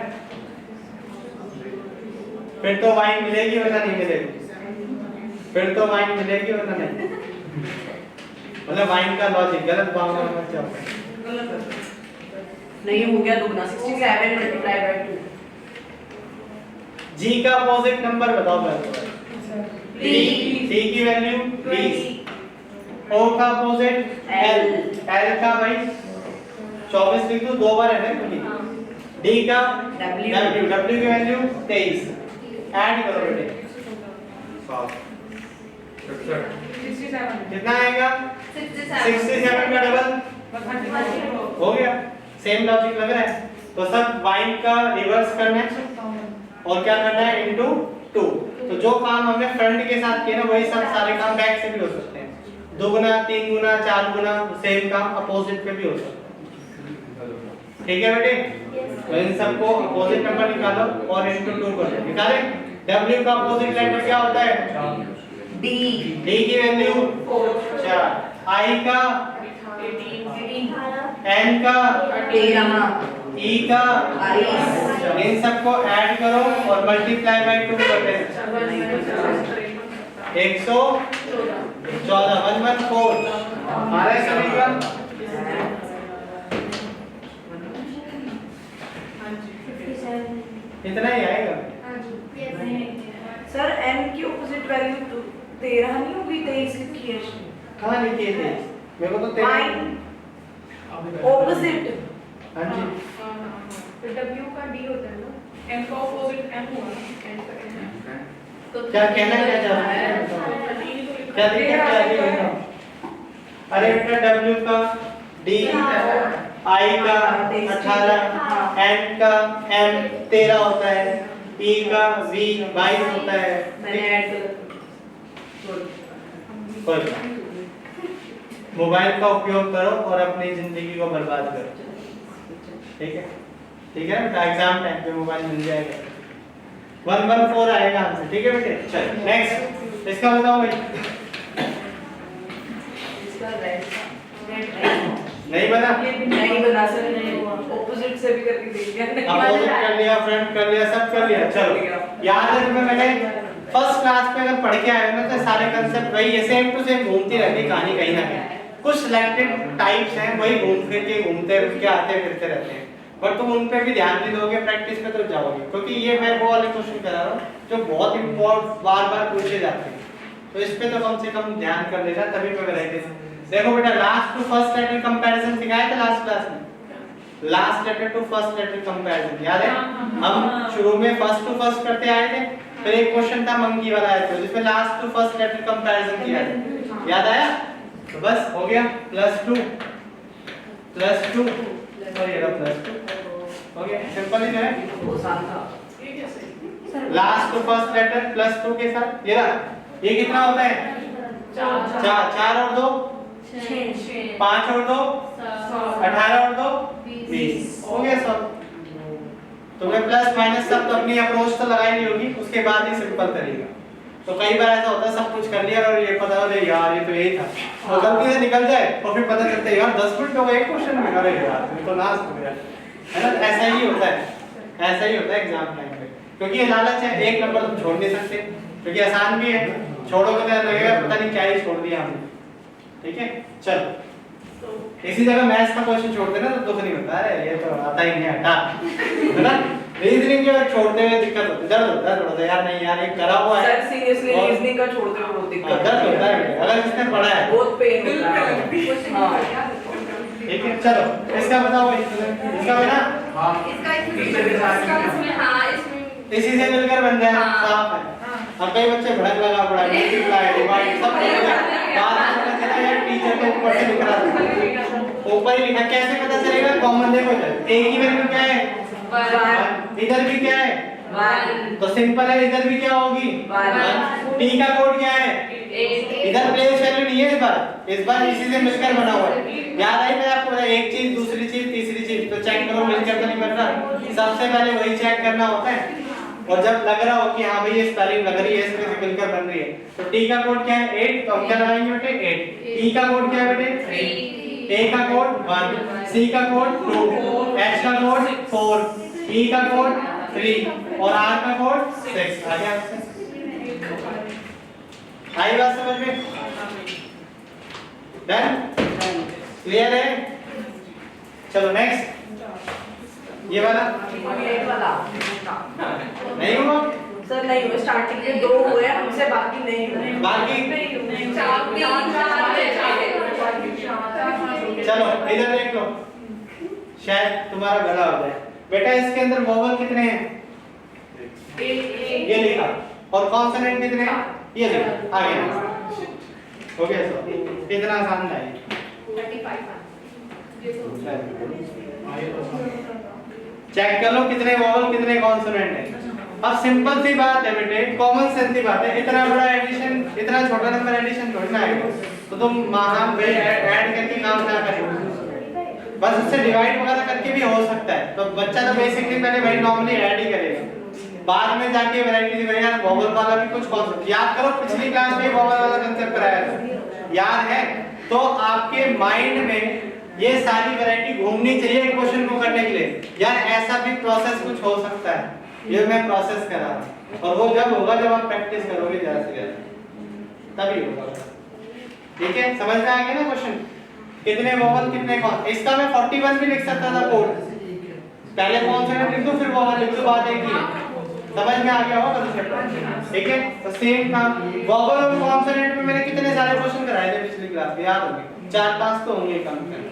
फिर तो वाइन मिलेगी वरना नहीं मिलेगी, फिर तो वाइन मिलेगी वरना नहीं। मतलब वाइन का लॉजिक गलत भावना में मत जाओ। नहीं हो गया दुगना 67 मल्टीप्लाई बाय 2। जी का अपोजिट नंबर बताओ पहले। टी की वैल्यू 20। ओ का अपोजिट एल। एल का भाई 24 लिख दो, 2 बार है ना क्योंकि। डी का W। W की वैल्यू 23। ऐड करो बेटे, 67 कितना आएगा? 67 का डबल हो गया। सेम लॉजिक लग रहा है। तो सब वाइन का रिवर्स करना है और क्या करना है? इनटू 2। तो जो काम हमने फ्रंट के साथ किया ना, वही सब सारे काम बैक से भी हो सकते हैं। 2 गुना, 3 गुना, 4 गुना, सेम काम अपोजिट पे भी हो सकता है। ठीक है बेटे, तो इन सबको अपोजिट नंबर निकालो और इनटू 2 कर दो। निकाले? W का अपोजिट लेटर क्या होता है? D। D की वैल्यू 4। I का 18 N का 13। E का 22। इन सबको ऐड करो और मल्टीप्लाई बाय 2 कर देना। 114 114 आ रहा है सभी का? इतना ही आएगा। सर n की ऑपोजिट वैल्यू 13 नहीं होगी, 23 लिखी है। कहाँ लिखी है? मेरे को तो 13 ऑपोजिट। हाँ जी, तो W का D होता है ना, M का ऑपोजिट M हुआ, N का N। तो क्या कहना क्या चाह रहा है? क्या दिक्कत क्या है? अरे बेटा W का D, I का 18, N का M 13 होता है, E का V 22 होता है। मैंने ऐड कोई मोबाइल का उपयोग करो और अपनी जिंदगी को बर्बाद करो। ठीक है, ठीक है बेटा, एग्जाम टाइम पे मोबाइल मिल जाएगा। 114 आएगा आंसर। ठीक है बेटे, चल नेक्स्ट इसका बताओ भाई। इसका रेड नहीं बना? नहीं बना सर, नहीं हुआ। ऑपोजिट से भी करके देख लिया। अपोजिट कर लिया, फ्रंट कर लिया, सब कर लिया। चलो याद है तुम्हें, मैंने फर्स्ट क्लास में अगर पढ़ के आए हो ना, तो सारे कांसेप्ट वही है, सेम टू सेम घूमती रहती है कहानी कहीं ना कहीं। कुछ सिलेक्टेड टाइप्स हैं वही घूम फिर के घूमते फिर आते फिरते रहते हैं, बट तुम उन पे भी ध्यान भी दोगे प्रैक्टिस में तो जाओगे, क्योंकि ये मैं वो वाले क्वेश्चन करा रहा हूँ जो बहुत इंपॉर्टेंट बार बार पूछे जाते हैं, तो इस पे तो कम से कम ध्यान कर लेना, तभी मैं वैरायटी। देखो बेटा, last to first letter comparison सिखाया था लास्ट क्लास में। Last letter to first letter comparison याद है? हम शुरू में फर्स्ट टू फर्स्ट करते आए थे, फिर एक क्वेश्चन था मंकी वाला आया था जिसमें last to first letter comparison किया था, याद आया? तो बस हो गया, +2 और ये रहा +2 हो गया, सिंपल ही है। वो साल था। ये कैसे? लास्ट टू फर्स्ट लेटर +2 के साथ ये रहा, ये कितना होता है? 4 और 2 5 और 2 18 और 2 20 हो गया सब। तुम्हें प्लस माइनस सब तो अपनी अप्रोच तो लगाई नहीं होगी, उसके बाद ही सिंपल करेगा। तो कई बार ऐसा होता है सब कुछ कर लिया और ये पता हो यार ये तो यही था, और गलती से निकल जाए और फिर पता चलता है यार 10 मिनट हो गए एक क्वेश्चन में, अरे यार ये तो नाश हो गया, है ना। ऐसा ही होता है, ऐसा ही होता है एग्जाम टाइम पे, क्योंकि ये लालच है, एक नंबर तुम छोड़ नहीं सकते, क्योंकि आसान भी है, छोड़ोगे तो लगेगा पता नहीं क्या ही छोड़ दिया हमने, ठीक है। चलो इसी जगह मैथ्स का क्वेश्चन छोड़ देना तो दुख नहीं होता, अरे ये तो आता ही नहीं हटा, है ना। रीजनिंग जो छोड़ते हुए दिक्कत होती है, दर्द होता है थोड़ा सा, यार नहीं यार ये करा हुआ है सर सीरियसली रीजनिंग का छोड़ते हो बहुत दिक्कत दर्द होता है अगर इसने पढ़ा है, बहुत पेन होता है। हाँ ठीक है। चलो इसका बताओ, इसका बना इसका इसमें हाँ इसमें इसी से मिलकर बन जाए, हाँ। साफ है। अब कई बच्चे भड़क लगा पड़ा मल्टीप्लाई डिवाइड सब बात पता चला यार टीचर के ऊपर से लिख रहा था, ऊपर ही लिखा, कैसे पता चलेगा, कॉमन देखो इधर ए की वैल्यू क्या है 1, इधर भी क्या है 1, तो सिंपल है, इधर भी क्या होगी 1, टी का कोड क्या है, इधर प्लेस वैल्यू नहीं है, इस बार इसी से मिलकर बना हुआ है। याद आई मैंने आपको बताया, एक चीज दूसरी चीज तीसरी चीज, तो चेक करो मिलकर तो नहीं बन रहा, सबसे पहले वही चेक करना होता है, और जब लग रहा हो कि हाँ भाई ये स्पेलिंग लग रही है, इसमें से मिलकर बन रही है, तो टी का कोड क्या है 8, तो हम क्या लगाएंगे बेटे 8, ई का कोड क्या है बेटे 3, ए का कोड 1, सी का कोड 2, एच का कोड 4, ई का कोड 3 और आर का कोड 6। आ गया आपसे, आई बात समझ में, डन, क्लियर है। चलो नेक्स्ट, ये वाला नहीं हुआ सर, नहीं हुए, स्टार्टिंग में 2 हुए हमसे, बाकी नहीं हुए, बाकी चलो इधर देख लो, शायद तुम्हारा गला हो जाए बेटा। इसके अंदर वोवल कितने हैं, ये लिखा, और कॉन्सोनेंट कितने हैं, ये लिखा, आगे हो गया। सो इतना आसान है, चेक कर लो कितने वोवल कितने कॉन्सोनेंट है। अब सिंपल सी बात है बेटे, कॉमन सेंस की बात है, इतना बड़ा एडिशन, इतना छोटा नंबर एडिशन थोड़ी ना आएगा, तो तुम मानाम भाई ऐड करके काम ना करो, बस उससे डिवाइड वगैरह करके भी हो सकता है। तो बच्चा तो बेसिकली पहले भाई नॉर्मली ऐड ही करेगा, बाद में जाके वैरायटी दी यार वोवल वाला भी कुछ कॉन्सेप्ट याद करो, पिछली क्लास में वोवल वाला कांसेप्ट कराया था, याद है। तो आपके माइंड में ये सारी वैरायटी घूमनी चाहिए क्वेश्चन को करने के लिए, यार ऐसा भी प्रोसेस कुछ हो सकता है, ये मैं प्रोसेस करा रहा हूं, और वो जब होगा जब आप प्रैक्टिस करोगे ज्यादा से ज्यादा, तभी होगा। ठीक है, समझ में आ गया ना क्वेश्चन, कितने वोवल कितने कौन। इसका मैं 41 भी लिख सकता था कोड, पहले कॉन्सोनेंट लिख दो फिर वोवल लिख दो, बात एक ही है, समझ में आ गया होगा कंसेप्ट। ठीक है, तो सेम काम वोवल और कॉन्सोनेंट में मैंने कितने सारे क्वेश्चन कराए थे पिछली क्लास में, याद होंगे 4-5 तो होंगे कम से कम।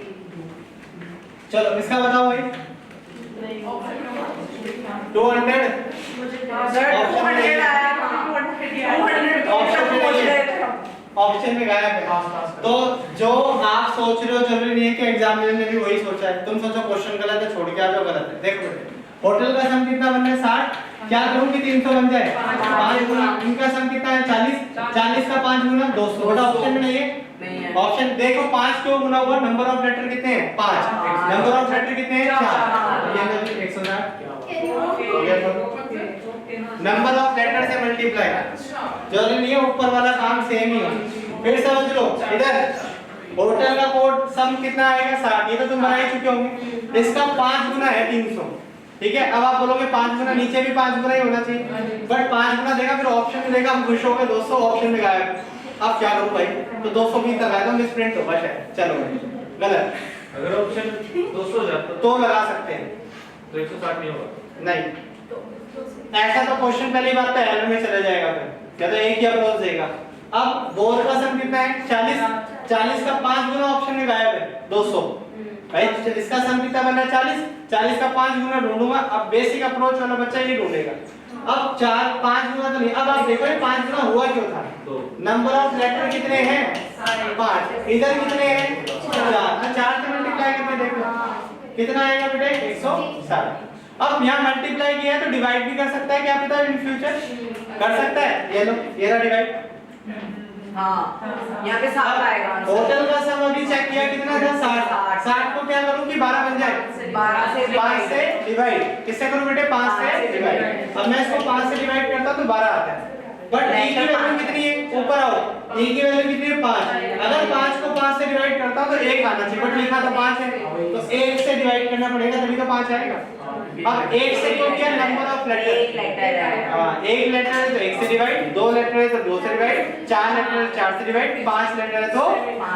चलो इसका बताओ भाई 200 ऑप्शन में गायब है। तो जो आप सोच रहे हो जरूरी नहीं है कि एग्जामिनर ने भी वही सोचा है, तुम सोचो क्वेश्चन गलत है छोड़ के आ जाओ गलत है। देखो बेटे, होटल का सम कितना बन रहा है 60, क्या करूं कि 300 बन जाए 5 गुना, इनका सम कितना है 40, 40 का 5 गुना 200, बड़ा ऑप्शन में नहीं है। ऑप्शन देखो 5 क्यों गुना हुआ, नंबर ऑफ लेटर कितने हैं 5, नंबर ऑफ लेटर कितने हैं 4, ये तो 160 हो गया। नंबर ऑफ लेटर से मल्टीप्लाई, जरूरी नहीं है ऊपर वाला काम सेम ही हो। फिर समझ लो इधर होटल का कोड सम कितना आएगा 60, ये तो तुम बना ही चुके होंगे, इसका 5 गुना है 300। ठीक है, अब आप बोलोगे 5 गुना, नीचे भी 5 गुना ही होना चाहिए, बट 5 गुना देगा फिर ऑप्शन में देगा, हम खुश हो गए 200 ऑप्शन में गायब। अब क्या करूं भाई, तो 220 लगाया तो मिसप्रिंट होगा शायद, चलो गलत, अगर ऑप्शन 200 हो जाता तो लगा सकते हैं तो 160 नहीं होगा। नहीं, ऐसा तो क्वेश्चन पहली बात तो एरर में चला जाएगा, फिर या तो एक ही अप्रोच देगा। अब 2 का सम कितना है 40, 40 का 5 गुना ऑप्शन में गायब है 200, भाई इसका सम कितना बन रहा है 40, 40 का 5 गुना ढूंढूंगा। अब बेसिक अप्रोच वाला बच्चा ये ढूंढेगा, अब 5 गुना तो नहीं, अब आप देखो ये 5 गुना हुआ क्यों था, नंबर ऑफ लेटर कितने हैं 5, इधर कितने हैं 4, 4 से मल्टीप्लाई करके देखो कितना आएगा बेटे 160। अब यहाँ मल्टीप्लाई किया है तो डिवाइड भी कर सकता है, क्या पता इन फ्यूचर कर सकता है, ये लो ये रहा डिवाइड। हाँ, यहाँ पे 7 आएगा। होटल का सम अभी चेक किया कितना था 60, 60 को क्या करूं कि 12 बन जाए, 5 से डिवाइड, किससे करूं बेटे 5 से डिवाइड। अब मैं इसको 5 से डिवाइड करता तो 12 आता है, बट e की वैल्यू कितनी है, ऊपर आओ, e की वैल्यू कितनी है 5। अगर 5 को 5 से डिवाइड करता हूं तो 1 आना चाहिए, बट लिखा तो 5 है, तो 1 से डिवाइड करना पड़ेगा तभी तो 5 आएगा। अब 1 से क्यों किया, नंबर ऑफ लेटर, एक लेटर है। हां 1 लेटर है तो 1 से डिवाइड, 2 लेटर है तो 2 से डिवाइड, 4 लेटर है तो 4 से डिवाइड, 5 लेटर है तो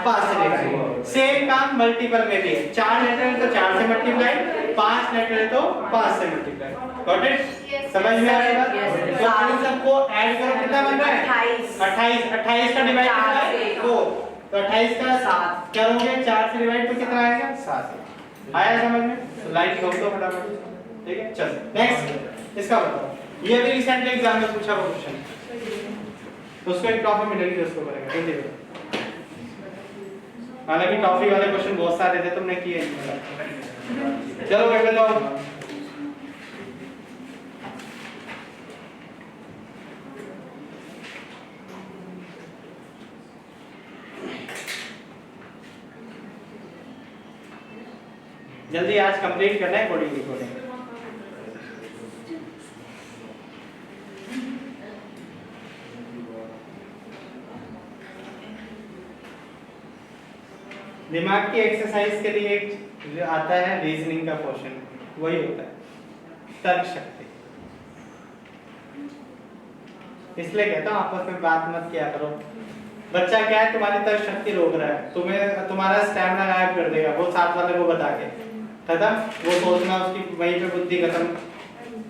5 से डिवाइड। सेम काम मल्टीपल में भी है, 4 लेटर है तो 4 से मल्टीप्लाई, 5 लेटर है तो 5 से मल्टीप्लाई। गॉट इट, समझ में आएगा? तो इन सबको ऐड करो, कितना बन रहा है 28। 28 का डिवाइड कितना है 2, तो 28 का 7 करोगे 4 से डिवाइड तो कितना आएगा 7। आया समझ में? तो लाइन ठोक दो फटाफट, ठीक है। चल नेक्स्ट इसका बताओ, ये भी रिसेंटली एग्जाम में पूछा हुआ क्वेश्चन, तो उसको एक टॉपिक मिलेगी उसको करेंगे, जल्दी करो। हालांकि टॉपिक वाले क्वेश्चन बहुत सारे थे, तुमने किए नहीं। चलो कर लो। जल्दी आज कंप्लीट करना है कोडिंग रिकॉर्डिंग। दिमाग की एक्सरसाइज के लिए एक आता है रीजनिंग का क्वेश्चन, वही होता है तर्क शक्ति। इसलिए कहता हूँ आपस में बात मत किया करो। बच्चा क्या है, तुम्हारी तर्क शक्ति रोक रहा है, तुम्हें तुम्हारा स्टैमिना गायब कर देगा वो साथ वाले को बता के, खत्म। वो सोचना उसकी वहीं पे बुद्धि खत्म,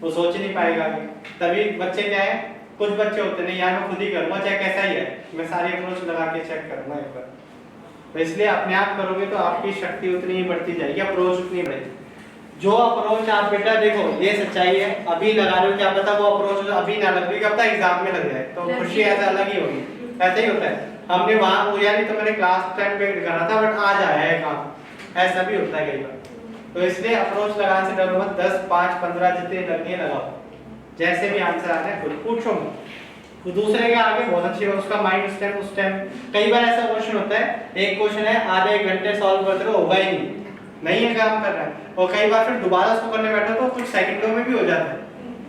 वो सोच ही नहीं पाएगा आगे। तभी बच्चे क्या है, कुछ बच्चे होते नहीं यार मैं खुद ही करूँगा चाहे कैसा ही है, मैं सारी अप्रोच लगा के चेक करूँगा एक बार। तो इसलिए अपने आप करोगे तो आपकी शक्ति उतनी ही बढ़ती जाएगी, अप्रोच उतनी बढ़ेगी। जो अप्रोच आप बेटा देखो ये सच्चाई है, अभी लगा रहे हो क्या पता वो अप्रोच अभी ना लग रही, कब तक एग्जाम में लग जाए, तो खुशी ऐसा अलग ही होगी। ऐसा ही होता है, हमने वहाँ पूछा नहीं तो मैंने क्लास टाइम पे करा था बट आज आया है काम, ऐसा भी होता है कई बार। तो इसलिए अप्रोच लगाने से डरो मत, 10 5 15 जितने लगने लगाओ, जैसे भी आंसर आता है खुद पूछो मत। तो दूसरे के आगे बहुत अच्छी है उसका माइंड उस टाइम कई बार ऐसा क्वेश्चन होता है, एक क्वेश्चन है आधे एक घंटे सॉल्व करते रहो होगा ही नहीं है काम कर रहा है, और कई बार फिर दोबारा उसको करने बैठो तो कुछ सेकंडों में भी हो जाता है,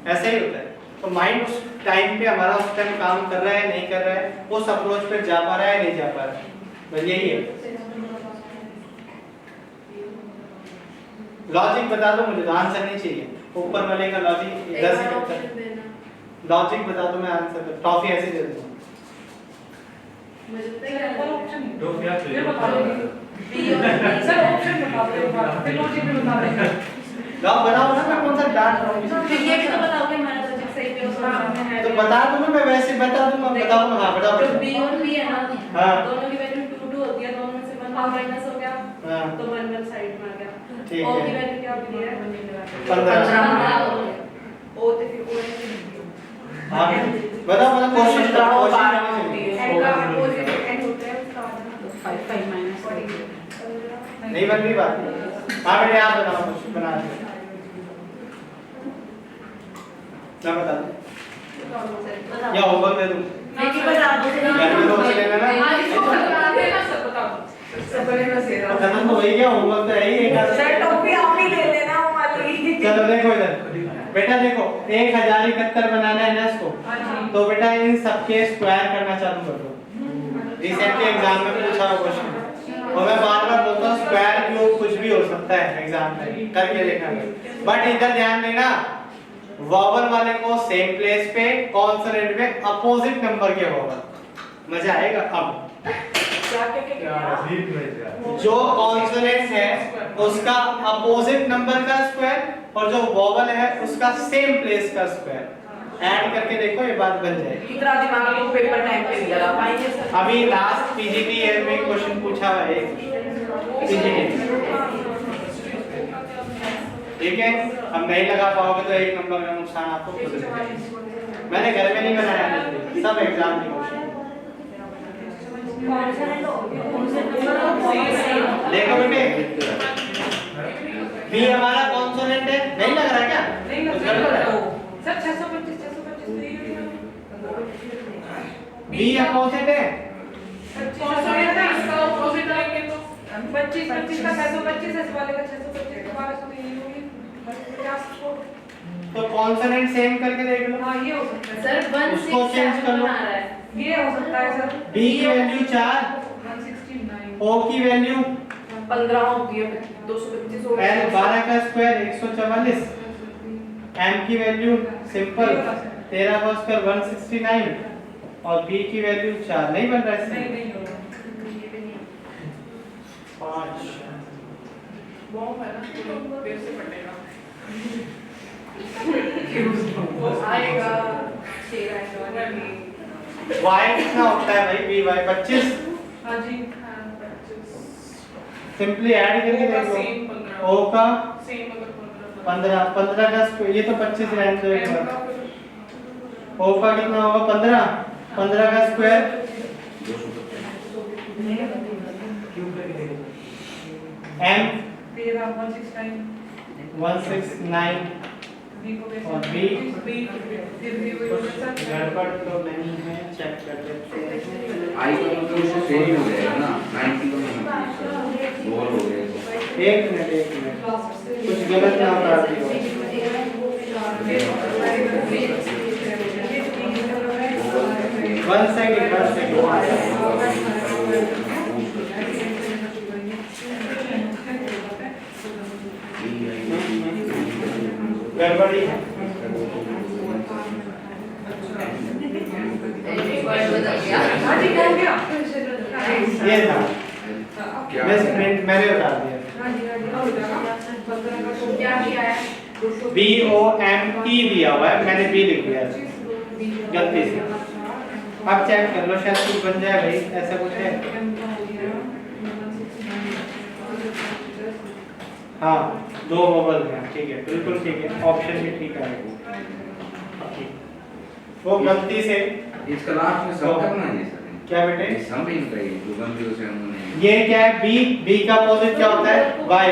ऐसे ही होता है। तो माइंड उस टाइम पे हमारा उस टाइम काम कर रहा है नहीं कर रहा है, उस अप्रोच पे जा पा रहा है नहीं जा पा रहा है, बस यही है। लॉजिक बता दो मुझे, आंसर नहीं चाहिए, ऊपर वाले का लॉजिक इधर से करता है, लॉजिक बता दो मैं आंसर टॉफी ऐसे दे दूंगा। मुझे तो ये ऑप्शन तो क्या फिर बता दो सर, ऑप्शन बता दो फिर लॉजिक भी बता देंगे। लाओ बनाओ ना, मैं कौन सा डांट रहा हूं, फिर ये भी तो बताओगे हमारा सब्जेक्ट सही पे उसमें तो बता दूंगा मैं, वैसे बता दूंगा, बताओ हां बताओ। जो b और p है ना, हाँ। दोनों की वैल्यू 2 2 होती है, दोनों में से 1 माइनस हो गया, हां तो 1 1 साइड में आ गया। ठीक o की है, वैल्यू क्या होती है 15 o तो फिर o ऐसे हां बताओ बताओ क्वेश्चन का n का अपोजिट n होता है उसका 5 माइनस नहीं बन रही बात। हां बेटे आप बताओ कुछ बना दो, मैं बता दूं या होमवर्क दे दूं, लेकिन बता दो घर में लोग चलेगा ना, हां इसको बता देना सब बताओ सब बनेगा सेरा खत्म तो वही गया, होमवर्क तो है ही एक। सर टॉपी आप ही ले लेना वो वाली। चलो देखो इधर बेटा, देखो 1071 बनाना है ना इसको, तो बेटा इन सबके स्क्वायर करना चालू कर दो। रिसेंटली एग्जाम में पूछा हुआ क्वेश्चन, और मैं बार-बार बोलता हूं स्क्वायर क्यूब कुछ भी हो सकता है एग्जाम में, करके देखना। बट इधर ध्यान देना, वॉवल वाले को सेम प्लेस पे, कॉन्सोनेंट में अपोजिट नंबर के वॉवल, मजा आएगा। अब जो कॉन्सोनेंट है उसका अपोजिट नंबर का स्क्वायर और जो वॉवल है उसका सेम प्लेस का स्क्वायर ऐड करके देखो, ये बात बन जाएगी। इतना दिमाग को पेपर टाइम पे नहीं लगा पाएंगे सर। अभी लास्ट पीजीटी ईयर में क्वेश्चन पूछा हुआ है पीजीटी, ठीक है। अब नहीं लगा पाओगे तो एक नंबर का नुकसान आपको खुद है। मैंने घर में नहीं बनाया, सब एग्जाम के क्वेश्चन। देखो बेटे, बी हमारा कॉन्सोनेंट है, नहीं लग रहा क्या? नहीं लग रहा सर 625 बी अपोजिट है, कॉन्सोनेंट है, इसका अपोजिट लेंगे तो 25 25 का 625 इस वाले का 625 1200 तो ये होगी 50 को तो कॉन्सोनेंट सेम करके देख लो। हाँ ये हो सकता है सर उसको change कर लो। 167 आ रहा है। ये हो सकता है सर बी की वैल्यू 4, 169 ओ की वैल्यू 15 होती है 225 हो एल 12 का स्क्वायर 144, एम की वैल्यू सिंपल 13 का स्क्वायर 169 और बी की वैल्यू 4 नहीं बन रहा है नहीं इसमें। नहीं होगा 5 बॉम्ब है ना देर से फटेगा आएगा y कितना होता है भाई बी वाई 25 हाँ जी सिंपली ऐड करके देख लो। ओ का सेम अगर 15 15 का स्क्वायर ये तो 25 रहने दो एक एम बार। का फिर ओ का कितना होगा 15 15 का स्क्वायर 225 एम 169 169 बी को कैसे और B? बी फिर भी वही होगा सर गड़बड़ तो नहीं है चेक कर लेते हैं। आई का मतलब उससे सेम ही हो जाएगा ना 90 का मतलब गोल हो गया एक मिनट कुछ गलत ना कर दियो। वन सेकंड गड़बड़ी है। हाँ जी हो गया ये था क्या मैंने बता दिया। हाँ जी हो जाएगा 15 का तो क्या किया है? B O M E दिया हुआ है मैंने B लिख दिया है गलती से। अब चेक कर लो शायद कुछ बन जाए भाई ऐसा कुछ है। हाँ 2 बबल हैं ठीक है बिल्कुल ठीक है ऑप्शन भी ठीक है। वो गलती से इसका लास्ट में सब करना है सर क्या बेटे सम इनका ये जो गन से हमने ये क्या है B का अपोजिट क्या होता है Y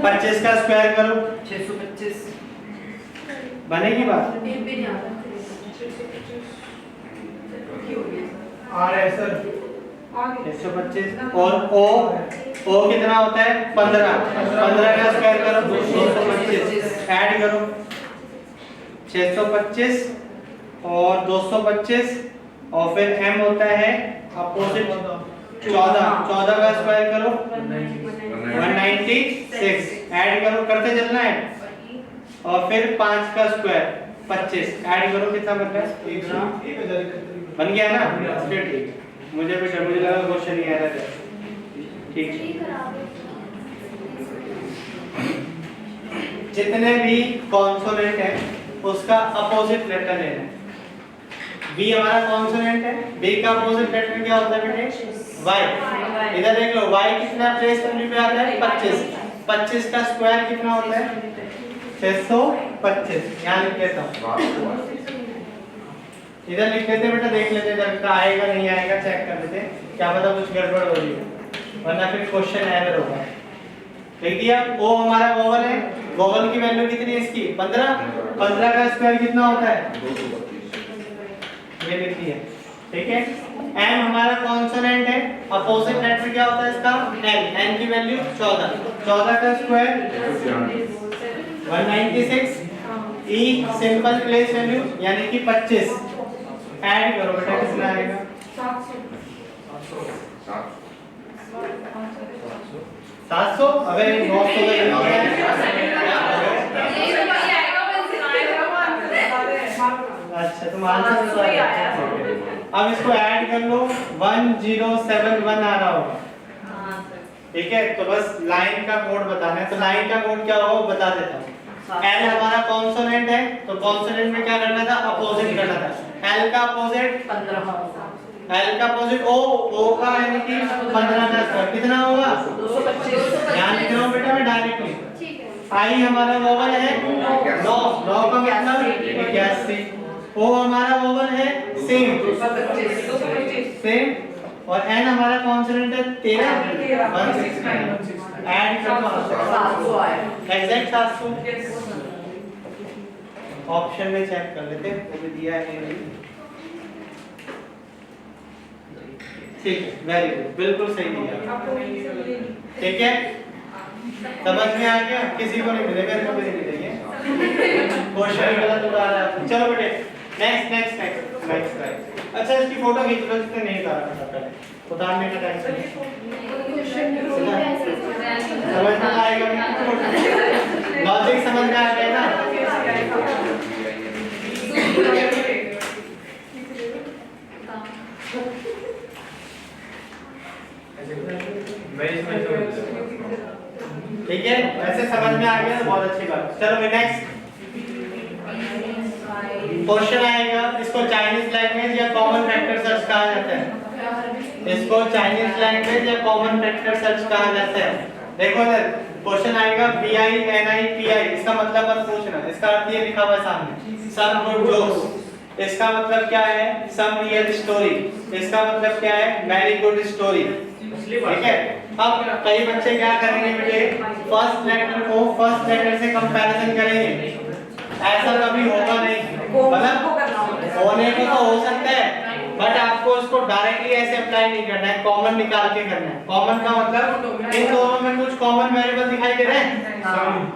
25 का स्क्वायर करो 625 बनेगी बात। ये भी नहीं आता। आ रहा है सर आगे 125 और O कितना होता है 15 का स्क्वायर करो 225 ऐड करो 625 और 225 और फिर M होता है अपोजिट 14 का स्क्वायर करो 196 ऐड करो करते चलना है और फिर 5 का स्क्वायर 25 ऐड करो कितना बन रहा है बन गया ना फिर ठीक मुझे लगा क्वेश्चन ही आ रहा है ठीक है। जितने भी कॉन्सोनेंट है उसका अपोजिट लेटर लेना है। B हमारा कॉन्सोनेंट है B का अपोजिट लेटर क्या होता है बेटे Y इधर देख लो Y कितना प्लेस वैल्यू पे आता है 25 का स्क्वायर कितना होता है 625 यहाँ लिख लेता हूँ इधर लिख लेते बेटा देख लेते इधर का आएगा नहीं आएगा चेक कर लेते क्या पता कुछ गड़बड़ हो रही है वरना फिर क्वेश्चन एरर होगा। देख दिया O हमारा वोवल है वोवल की वैल्यू कितनी है इसकी 15 का स्क्वायर कितना होता है ये लिख दिया ठीक है। M हमारा कॉन्सोनेंट है अपोजिट लेटर क्या होता है इसका N की वैल्यू 14 का square 196 E simple place value यानी कि 25 ऐड करो बेटा कितना आएगा 700 अबे 900 का अच्छा तुम आंसर बता रहे हो। अब इसको ऐड कर लो 1071 आ रहा होगा ठीक है। तो बस लाइन का कोड बताना है तो लाइन का कोड क्या होगा वो बता देता हूँ। L हमारा कॉन्सोनेंट है तो कॉन्सोनेंट में क्या करना था अपोजिट करना था। L का अपोजिट 15 L का अपोजिट O का यानी कि 15 का स्क्वायर कितना होगा 225 ध्यान लिख रहा हूँ बेटा मैं डायरेक्टली। ठीक है। I हमारा वोवल है 9 का मतलब 81 O हमारा वोवल है सेम 225 और N हमारा कॉन्सोनेंट है 13 169 ऐड कर दो 700 आया एग्जैक्ट 700 ऑप्शन में चेक कर लेते हैं वो भी दिया है नहीं ठीक है वेरी गुड बिल्कुल सही दिया ठीक है समझ में आ गया किसी को नहीं मिलेगा मेरे को भी नहीं मिलेंगे क्वेश्चन गलत उड़ा रहा है। चलो बेटे next next next next right. अच्छा इसकी फोटो खींच लो जिसने नहीं करा था पहले, उतारने का टाइम समझ में आएगा, लॉजिक समझ में आ गया ना। मैं इसमें ठीक है, ऐसे समझ में आ गया तो बहुत अच्छी बात। चलो नेक्स्ट क्वेश्चन आएगा, इसको चाइनीज लैंग्वेज या कॉमन फैक्टर सर्च कहा जाता है। इसको चाइनीज लैंग्वेज या कॉमन फैक्टर सर्च कहा जाता है। देखो इधर क्वेश्चन आएगा BINI PI, इसका मतलब मत पूछना, इसका अर्थ ये लिखा हुआ है सामने, सम गुड जोक्स। इसका मतलब क्या है, सम रियल स्टोरी। इसका मतलब क्या है, वेरी गुड स्टोरी। ठीक है, अब कई बच्चे क्या करेंगे बेटे, फर्स्ट लेटर को फर्स्ट लेटर से कंपैरिजन करेंगे। ऐसा कभी होगा नहीं, मतलब होने को तो हो सकता है बट आपको उसको डायरेक्टली ऐसे अप्लाई नहीं करना है, कॉमन निकाल के करना है। कॉमन का मतलब इन दोनों में कुछ कॉमन वेरिएबल दिखाई दे रहे हैं।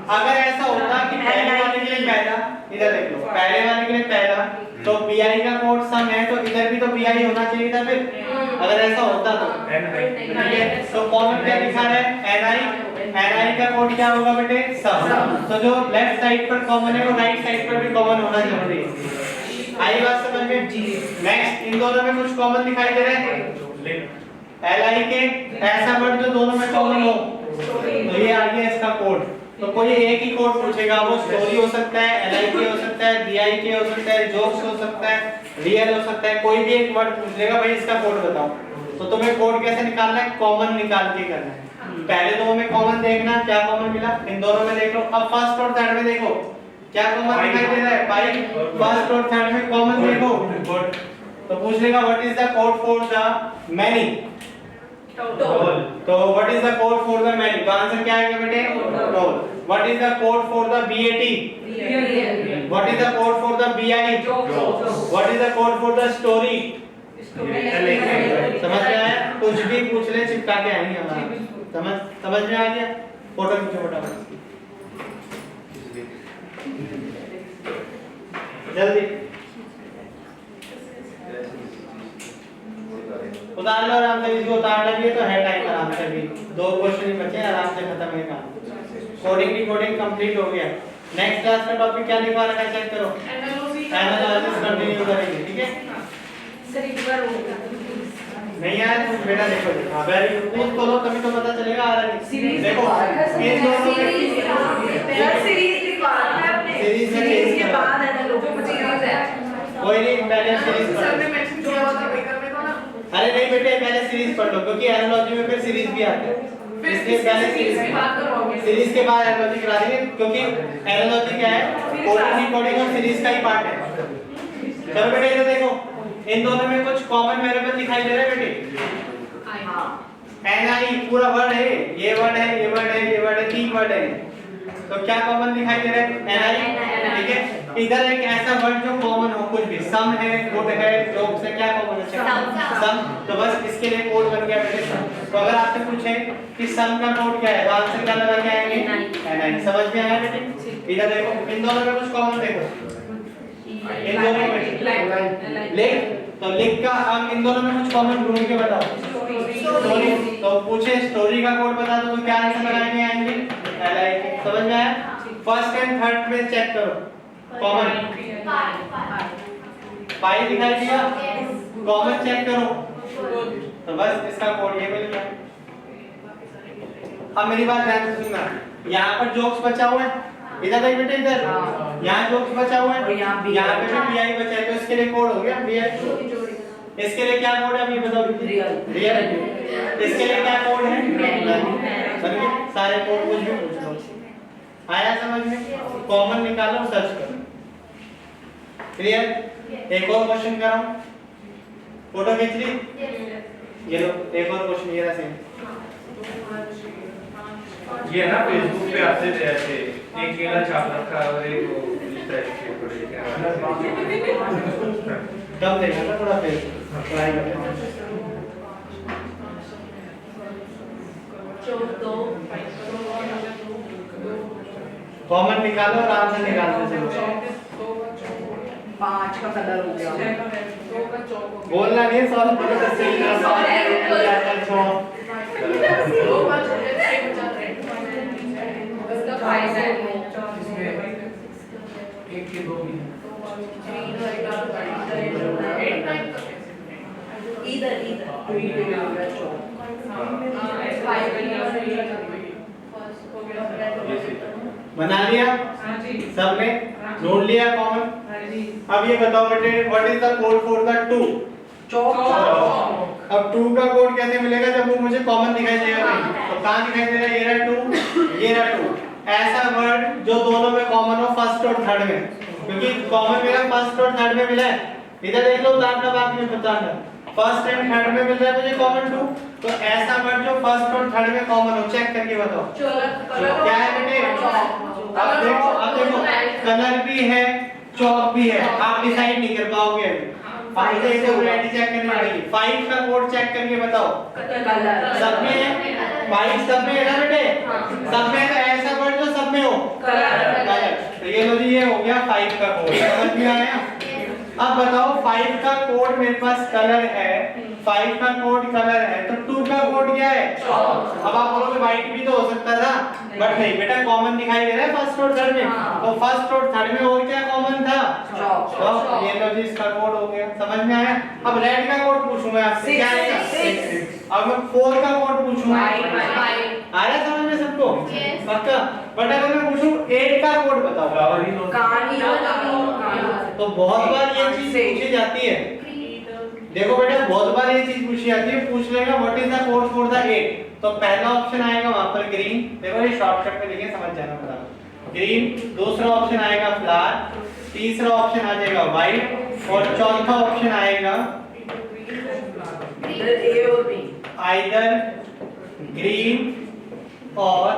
अगर ऐसा होता कि पहले वाले के लिए पहला, इधर देख लो, पहले वाले के लिए पहला तो BI का कोड सम है तो इधर भी तो BI होना चाहिए था फिर, अगर ऐसा होता तो। ठीक है, तो कॉमन क्या दिखा रहा है, NI का कोड क्या होगा बेटे, सम। तो जो लेफ्ट साइड पर कॉमन है वो राइट साइड पर भी कॉमन होना जरूरी है। आई बात समझ में? नेक्स्ट इन दोनों में कुछ कॉमन दिखाई दे रहा है, LI के ऐसा वर्ड जो दोनों में कॉमन हो, तो ये आ गया इसका कोड। तो कोई एक ही कोड पूछेगा, वो स्टोरी हो सकता है, LI के हो सकता है, BI के हो सकता है, जोक्स हो सकता है, रियल हो सकता है, कोई भी एक वर्ड पूछ लेगा भाई इसका कोड बताओ। तो तुम्हें कोड कैसे निकालना है, कॉमन निकाल के करना है। पहले दो में कॉमन देखना, क्या कॉमन मिला, इन दोनों में देख लो। अब फर्स्ट और थर्ड में देखो क्या कॉमन दिखाई दे रहा है, पाई। फर्स्ट और थर्ड में कॉमन देखो, गुड। तो पूछ लेगा what is the code for the many, तो what is the code for the many, तो आंसर क्या आएगा बेटे, toll. What is the code for the BAT, what is the code for the BI, what is the code for the story. समझ में आया? कुछ भी पूछ ले चिपका के आएंगे हमारा। समझ में आ गया? फोटो खींचो फटाफट जल्दी, उतार लो आराम से। इसको उतारना भी है तो है टाइम, आराम से भी 2 क्वेश्चन ही बचे, आराम से खत्म है काम। कोडिंग रिकॉर्डिंग कंप्लीट हो गया। नेक्स्ट क्लास का टॉपिक क्या लिखवा रखा है, चेक करो। एनालिसिस कंटिन्यू करेंगे, ठीक है? नहीं आया तो बेटा देखो, हां वेरी गुड, करो तभी तो पता चलेगा आ रहा है। देखो इन दोनों में सीरीज के बाद कोई नहीं, पहले सीरीज सर ने मेंशन किया हुआ था पेपर में तो ना, अरे नहीं बेटे पहले सीरीज पढ़ लो, क्योंकि एनालॉजी में फिर सीरीज भी आता है। इसलिए पहले सीरीज की बात करवाओगे, सीरीज के बाद एनालॉजी करा देंगे, क्योंकि एनालॉजी क्या है, कोडिंग और सीरीज का ही पार्ट है। चलो बेटे इधर देखो, इन दोनों में कुछ कॉमन वेरिएबल दिखाई दे रहे हैं बेटे। NI पूरा वर्ड है, ये वर्ड है, ये वर्ड है, ये वर्ड है, 3 वर्ड है। तो क्या कॉमन दिखाई दे रहा है, NI। ठीक है, इधर एक ऐसा वर्ड जो कॉमन हो, कुछ भी, सम है, गुड है, जोक्स है, क्या कॉमन है, सम। तो बस इसके लिए कोड बन गया बेटे सम। तो अगर आपसे पूछे कि सम का कोड क्या है, तो आंसर क्या लगा के आएंगे, NI। समझ में आया बेटे? इधर देखो, इन दोनों में कुछ कॉमन देखो, इन दोनों में लिख, तो लिख का अब इन दोनों में कुछ कॉमन ढूंढ के बताओ। स्टोरी, तो पूछे स्टोरी का कोड बता दो तो क्या आंसर लगाएंगे, आएंगे LI। समझ में आया? फर्स्ट एंड थर्ड में चेक करो कॉमन, पाई दिखाई दिया, कॉमन चेक करो, तो बस इसका कोड ये मिल गया। अब मेरी बात ध्यान से सुनना, यहाँ पर जोक्स बचा हुआ है, इधर देख बेटे, इधर यहाँ जोक्स बचा हुआ है, यहाँ पे भी BI बचा है, तो इसके लिए कोड हो गया BI। इसके लिए क्या कोड है अभी बताओ, रियल। इसके लिए क्या कोड है, समझिए सारे कोड कुछ भी पूछ लो। आया समझ में? कॉमन निकालो, सर्च करो, क्लियर? एक और क्वेश्चन कर रहा हूं, फोटो खींच ली, ये लो एक और क्वेश्चन, ये रहा सेम। ये ना फेसबुक पे आते थे ऐसे, एक केला छाप रखा और एक वो इस टाइप के थोड़े कब देखा था, थोड़ा फिर ट्राई करते हैं। कॉमन निकालो और आंसर निकालते चलो। 5 का कलर हो गया। बोलना नहीं है, सॉल्व करो तो सही है। एक के दो भी इधर बना लिया सबने, ढूंढ लिया कॉमन। अब ये बताओ बेटे, what is the code for the 2? चौक। अब 2 का कोड कैसे मिलेगा जब वो मुझे कॉमन दिखाई देगा नहीं? तो कहां दिखाई दे रहा है? ये रहा 2, ये रहा 2। ऐसा वर्ड जो दोनों में कॉमन हो, फर्स्ट और थर्ड में, क्योंकि कॉमन मेरा फर्स्ट और थर्ड में मिला है। इधर देख लो, उतारना बाद में बताना। फर्स्ट एंड थर्ड में मिल रहा है मुझे कॉमन 2, तो ऐसा वर्ड जो फर्स्ट और थर्ड में कॉमन हो, चेक करके बताओ क्या है बेटे। अब देखो कलर भी है, चौक भी है, आप डिसाइड नहीं कर पाओगे अभी। अब देखो वैरायटी चेक करनी पड़ेगी। 5 का कोड चेक करके बताओ, सब में है? 5 सब में है ना बेटे? सब में, तो ऐसा वर्ड जो सब में हो, कलर। तो ये लो जी, ये हो गया 5 का कोड, समझ में आया? अब बताओ 5 का कोड मेरे पास कलर है, 5 का कोड कलर है, तो 2 का कोड क्या है? अब आप बोलोगे व्हाइट भी तो हो सकता था, बट नहीं बेटा, कॉमन दिखाई दे रहा है फर्स्ट और थर्ड में। तो फर्स्ट और थर्ड में और क्या कॉमन था? तो ये लो जी, इसका कोड हो गया, समझ में आया? अब रेड का कोड पूछूं मैं आपसे, क्या आएगा? 6। अब मैं 4 का कोड पूछूं, आ रहा है समझ में सबको? पक्का? बट अगर मैं पूछूं 8 का कोड बताओ, तो बहुत बार ये चीज पूछी जाती है। देखो बेटा, बहुत बार ये चीज पूछी जाती है, पूछ लेगा what is the code for the 8। तो पहला ऑप्शन आएगा वहां पर ग्रीन, देखो ये शॉर्टकट में लिखे, समझ जाना बराबर। ग्रीन, दूसरा ऑप्शन आएगा फ्लावर, तीसरा ऑप्शन आ जाएगा व्हाइट, और चौथा ऑप्शन आएगा आइदर ग्रीन और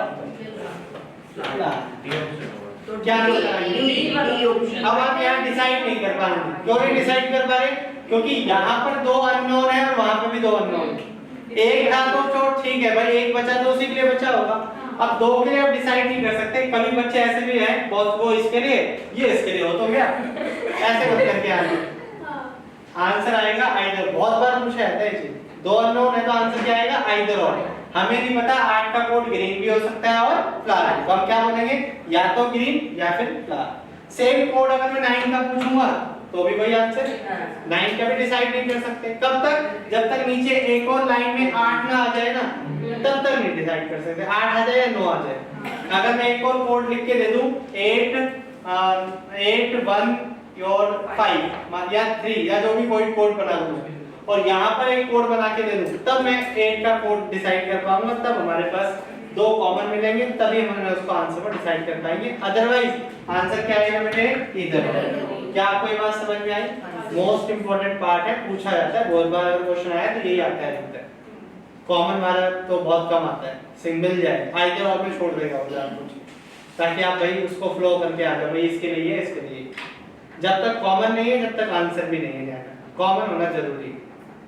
फ्लावर। तो क्या अब आप यहाँ डिसाइड नहीं कर पा रहे। क्यों नहीं डिसाइड कर पा रहे? क्योंकि यहाँ पर 2 अननोन है और वहां पे भी 2 अननोन है। एक था तो ठीक है भाई, एक बचा तो उसी के लिए बचा होगा। अब 2 के लिए आप डिसाइड नहीं कर सकते। कभी बच्चे ऐसे भी हैं, बहुत वो इसके लिए, ये इसके लिए हो तो गया, ऐसे मत करके आगे आंसर आएगा आइदर। बहुत बार पूछा जाता है ये चीज, 2 अननोन है तो आंसर क्या आएगा? आइदर। और हमें नहीं पता 8 का कोड ग्रीन भी हो सकता है और फ्लावर, तो हम क्या बोलेंगे? या तो ग्रीन या फिर फ्लावर। सेम कोड अगर मैं 9 का पूछूंगा तो भी वही आंसर। 9 का भी डिसाइड नहीं कर सकते। कब तक? जब तक नीचे एक और लाइन में 8 ना आ जाए ना, तब तक नहीं डिसाइड कर सकते। 8 आ जाए या 9 आ जाए। अगर मैं एक और कोड लिख के दे दूं 8 1 और 5 या 3 या जो भी कोई कोड बना दूं, और यहाँ पर एक कोड बना के दे दूं, तब मैं 8 का कोड डिसाइड कर पाऊंगा। तब हमारे पास 2 कॉमन मिलेंगे, तभी हम उसको आंसर को डिसाइड कर पाएंगे। अदरवाइज आंसर क्या आएगा बेटे? इधर। क्या आपको ये बात समझ में आई? मोस्ट इंपोर्टेंट पार्ट है, पूछा जाता है बहुत बार। अगर क्वेश्चन आया तो यही आता है अंतर। कॉमन वाला तो बहुत कम आता है, सिंगल जाए आइदर और में छोड़ देगा वो जान कुछ, ताकि आप भाई उसको फ्लो करके आ जाओ, भाई इसके लिए है, इसके लिए। जब तक कॉमन नहीं है, जब तक आंसर भी नहीं है जाना, कॉमन होना जरूरी।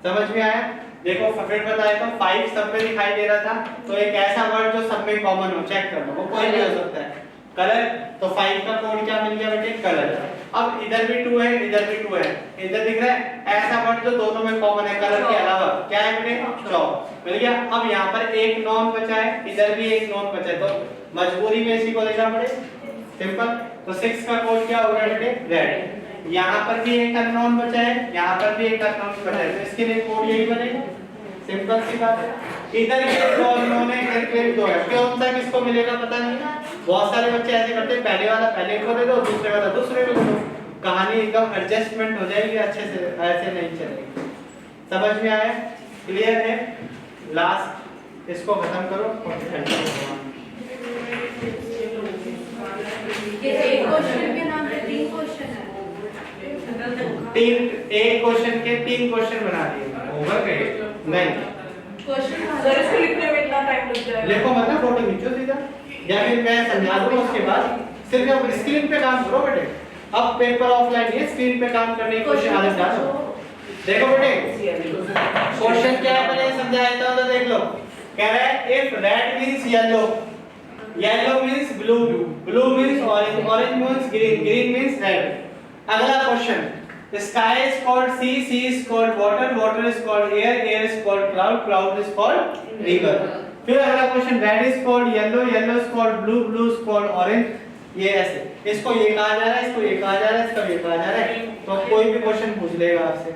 समझ में आया? देखो फिर बताया तो 5 सब में दिखाई दे रहा था, तो एक ऐसा वर्ड जो सब में कॉमन हो, चेक कर लो, वो कोई भी हो सकता है। कलर, तो 5 का कोड क्या मिल गया बेटे? कलर। अब इधर भी 2 है, इधर भी 2 है, इधर दिख रहा है ऐसा वर्ड जो दोनों में कॉमन है कलर के अलावा, क्या है बेटे? चौक। मिल गया। अब यहाँ पर एक नॉन बचा है, इधर भी एक नॉन बचा है, तो मजबूरी में इसी को लेना पड़े, सिंपल। तो 6 का कोड क्या होगा बेटे? रेड। यहाँ पर भी एक अननोन बचा है, यहाँ पर भी एक अननोन बचा है, तो इसके लिए कोड यही बनेगा, सिंपल सी बात है। इधर के 2 अननोन है, इधर के 2 है, कौन सा किसको मिलेगा पता नहीं। बहुत सारे बच्चे ऐसे करते हैं, पहले वाला पहले को दे दो, दूसरे वाला दूसरे को दे दो, कहानी एकदम एडजस्टमेंट हो जाएगी अच्छे से, ऐसे नहीं चलेगी। समझ में आया? क्लियर है? लास्ट इसको खत्म करो। ये एक क्वेश्चन के नाम पे 3 क्वेश्चन है। एक क्वेश्चन के 3 क्वेश्चन बना दिए। होगा क्या? नहीं, क्वेश्चन सर इसको लिखने में इतना टाइम लग जाएगा। लिखो मतलब फोटो खींचो सीधा, या फिर मैं समझा दूंगा उसके बाद सिर्फ आप स्क्रीन पे काम करो बेटे। अब पेपर ऑफलाइन है, स्क्रीन पे काम करने की कोशिश आदत डालो। देखो बेटे क्वेश्चन क्या है, पहले समझाया था तो देख लो। कह रहा है if red means yellow, yellow means blue, blue means orange, orange means green, green means red. अगला question, sky is called sea is called water, water is called air is called cloud, cloud is called river. फिर अगला question, red is called yellow, yellow is called blue, blue is called orange. ये ऐसे, इसको ये कहा जा रहा है, इसको ये कहा जा रहा है, इसको ये कहा जा रहा है। तो कोई भी क्वेश्चन पूछ लेगा आपसे,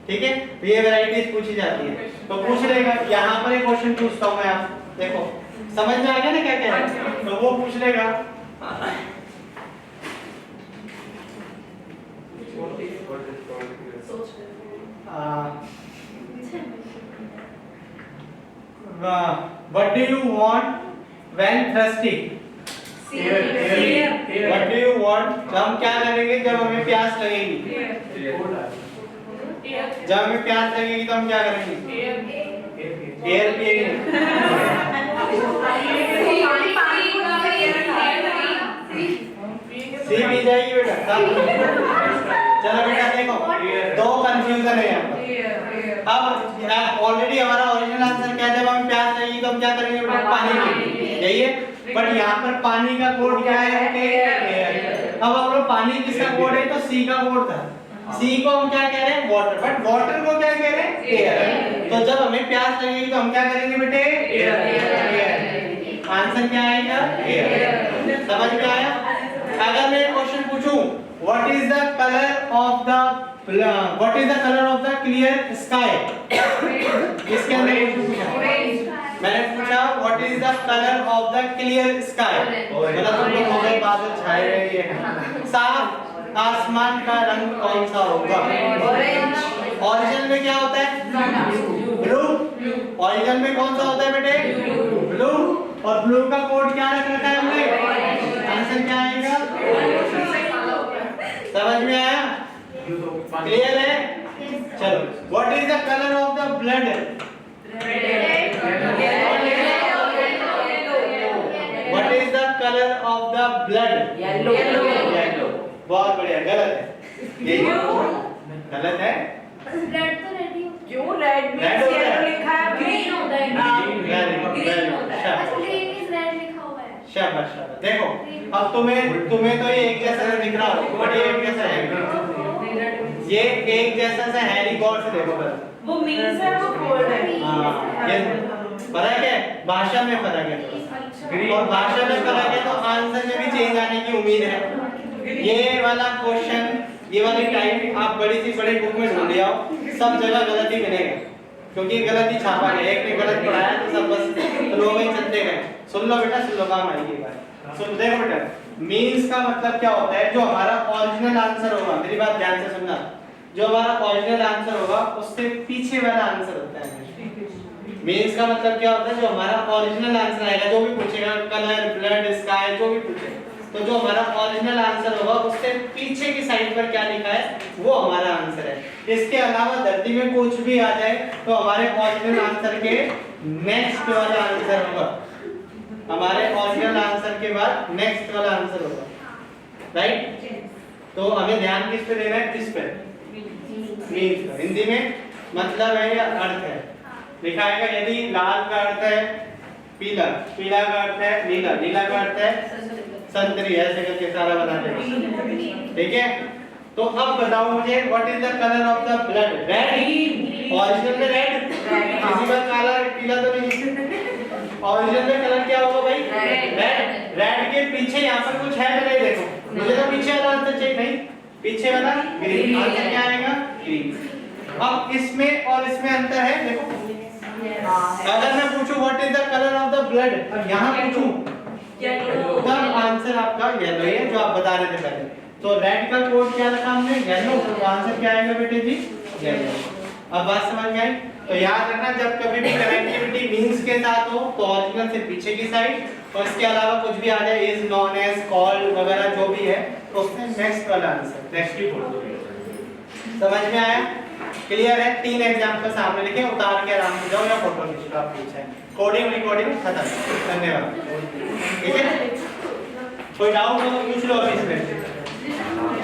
ठीक है, तो ये वैरायटीज पूछी जाती है, तो पूछ लेगा। यहाँ पर एक क्वेश्चन पूछता हूँ मैं, आप देखो समझ में आ गया ना क्या कह रहा है, तो वो पूछ लेगा। What do you want when thirsty? What do you want? हम क्या करेंगे जब हमें प्यास लगेगी? जब हमें प्यास लगेगी तो हम क्या करेंगे? एयर पिएंगे। सी पी जाएगी बेटा। चलो बेटा देखो, दो कंफ्यूजन है यहाँ पर। अब ऑलरेडी हमारा ओरिजिनल आंसर क्या है, जब हमें प्यास लगेगी तो हम क्या करेंगे बेटा? पानी पिएंगे, यही है। बट यहाँ पर पानी का कोड क्या है? एयर। अब हम लोग पानी किसका कोड है, तो सी का कोड था। सी को हम क्या कह रहे हैं? वाटर। बट वाटर को क्या कह रहे हैं? एयर। तो जब हमें प्यास लगेगी तो हम क्या करेंगे बेटे? एयर। आंसर क्या आएगा? एयर। समझ में आया? अगर मैं क्वेश्चन पूछूं, what is the colour of the clear sky, इसके अंदर मैंने पूछा what is the colour of the clear sky, मतलब तुम लोग हो गए बादल छाए हुए हैं, साफ आसमान का रंग कौन सा होगा? ओरिजिन में क्या होता है? ब्लू। ओरिजिन में कौन सा होता है बेटे? ब्लू। और ब्लू का कोड क्या रख रखा है हमने? आंसर क्या आएगा? समझ में आया? क्लियर है? चलो, what is the colour of the blood? What is the colour of the blood? Yellow. बहुत बढ़िया। गलत है, ये गलत है। ब्लड तो रेड ही क्यों रेड में येलो लिखा है? ग्रीन होता है। ग्रीन होता है। अच्छा, ग्रीन इज रेड लिखा हुआ है। शाबाश शाबाश। देखो अब तुम्हें तो ये एक जैसा दिख रहा हो, बट ये एक जैसा है, ये एक जैसा सा है। गौर से देखो बस, वो मीन्स है, वो कोड है। हाँ, ये फर्क है, भाषा में फर्क है थोड़ा, और भाषा में फर्क है तो आंसर में भी चेंज आने की उम्मीद है। ये वाला क्वेश्चन, ये वाली टाइप आप बड़ी सी बड़ी बुक में ढूंढ आओ, सब जगह गलत ही मिलेगा, क्योंकि गलत ही छापा गया। एक ने गलत पढ़ाया तो सब बस लोग ही चलते गए। सुन लो बेटा, सुन लो, काम आएगी बात। सुन देखो बेटा, मीन्स का मतलब क्या होता है? जो हमारा ओरिजिनल आंसर होगा, मेरी बात ध्यान से सुनना, जो हमारा ओरिजिनल आंसर होगा उससे पीछे वाला आंसर होता है। मीन्स का मतलब क्या होता है? जो हमारा ओरिजिनल आंसर आएगा, जो भी पूछेगा, कलर, ब्लड, स्काई, जो भी पूछे, तो जो हमारा ओरिजिनल आंसर होगा उससे पीछे की साइड पर क्या लिखा है वो हमारा आंसर है। इसके अलावा धरती में कुछ भी आ जाए तो हमारे ओरिजिनल आंसर के नेक्स्ट वाला आंसर होगा, हमारे ओरिजिनल आंसर के बाद नेक्स्ट वाला आंसर होगा, राइट? तो हमें ध्यान किस पे देना है? किस पे? मीन्स का। हिंदी में मतलब है या अर्थ है, दिखाएगा। यदि लाल का अर्थ है पीला, पीला का अर्थ है नीला, नीला का अर्थ है संतरी, ऐसे करके सारा बनाते हैं, ठीक है? तो अब बताओ मुझे, what is the colour of the blood? Red. Original में रेड, किसी का काला पीला तो नहीं। ओरिजिनल में कलर क्या होगा भाई? रेड। रेड के पीछे यहाँ पर कुछ है तो नहीं, देखो मुझे तो पीछे वाला आंसर चाहिए, नहीं पीछे वाला ग्रीन। आंसर क्या आएगा? ग्रीन। अब इसमें और इसमें अंतर है, देखो। अगर मैं पूछूं what is the colour of the blood, यहाँ पूछूं तब आंसर आपका येलो है, जो आप बता रहे थे पहले। तो रेड का कोड क्या रखा हमने? येलो। तो आंसर क्या आएगा बेटे जी? येलो। अब बात समझ में आई? तो याद रखना, जब कभी भी कनेक्टिविटी मींस के साथ हो तो ओरिजिनल से पीछे की साइड, और इसके अलावा कुछ भी आ जाए, इज, नॉन एज, कॉल्ड वगैरह जो भी है, तो उसमें नेक्स्ट वाला आंसर, नेक्स्ट की फोटो। समझ में आया? क्लियर है? 3 एग्जांपल सामने लिखे, उतार के आराम से जाओ या फोटो खींच लो, आप पूछे। कोडिंग रिकॉर्डिंग खत्म। धन्यवाद। ठीक है, कोई डाउट हो तो पूछ लो।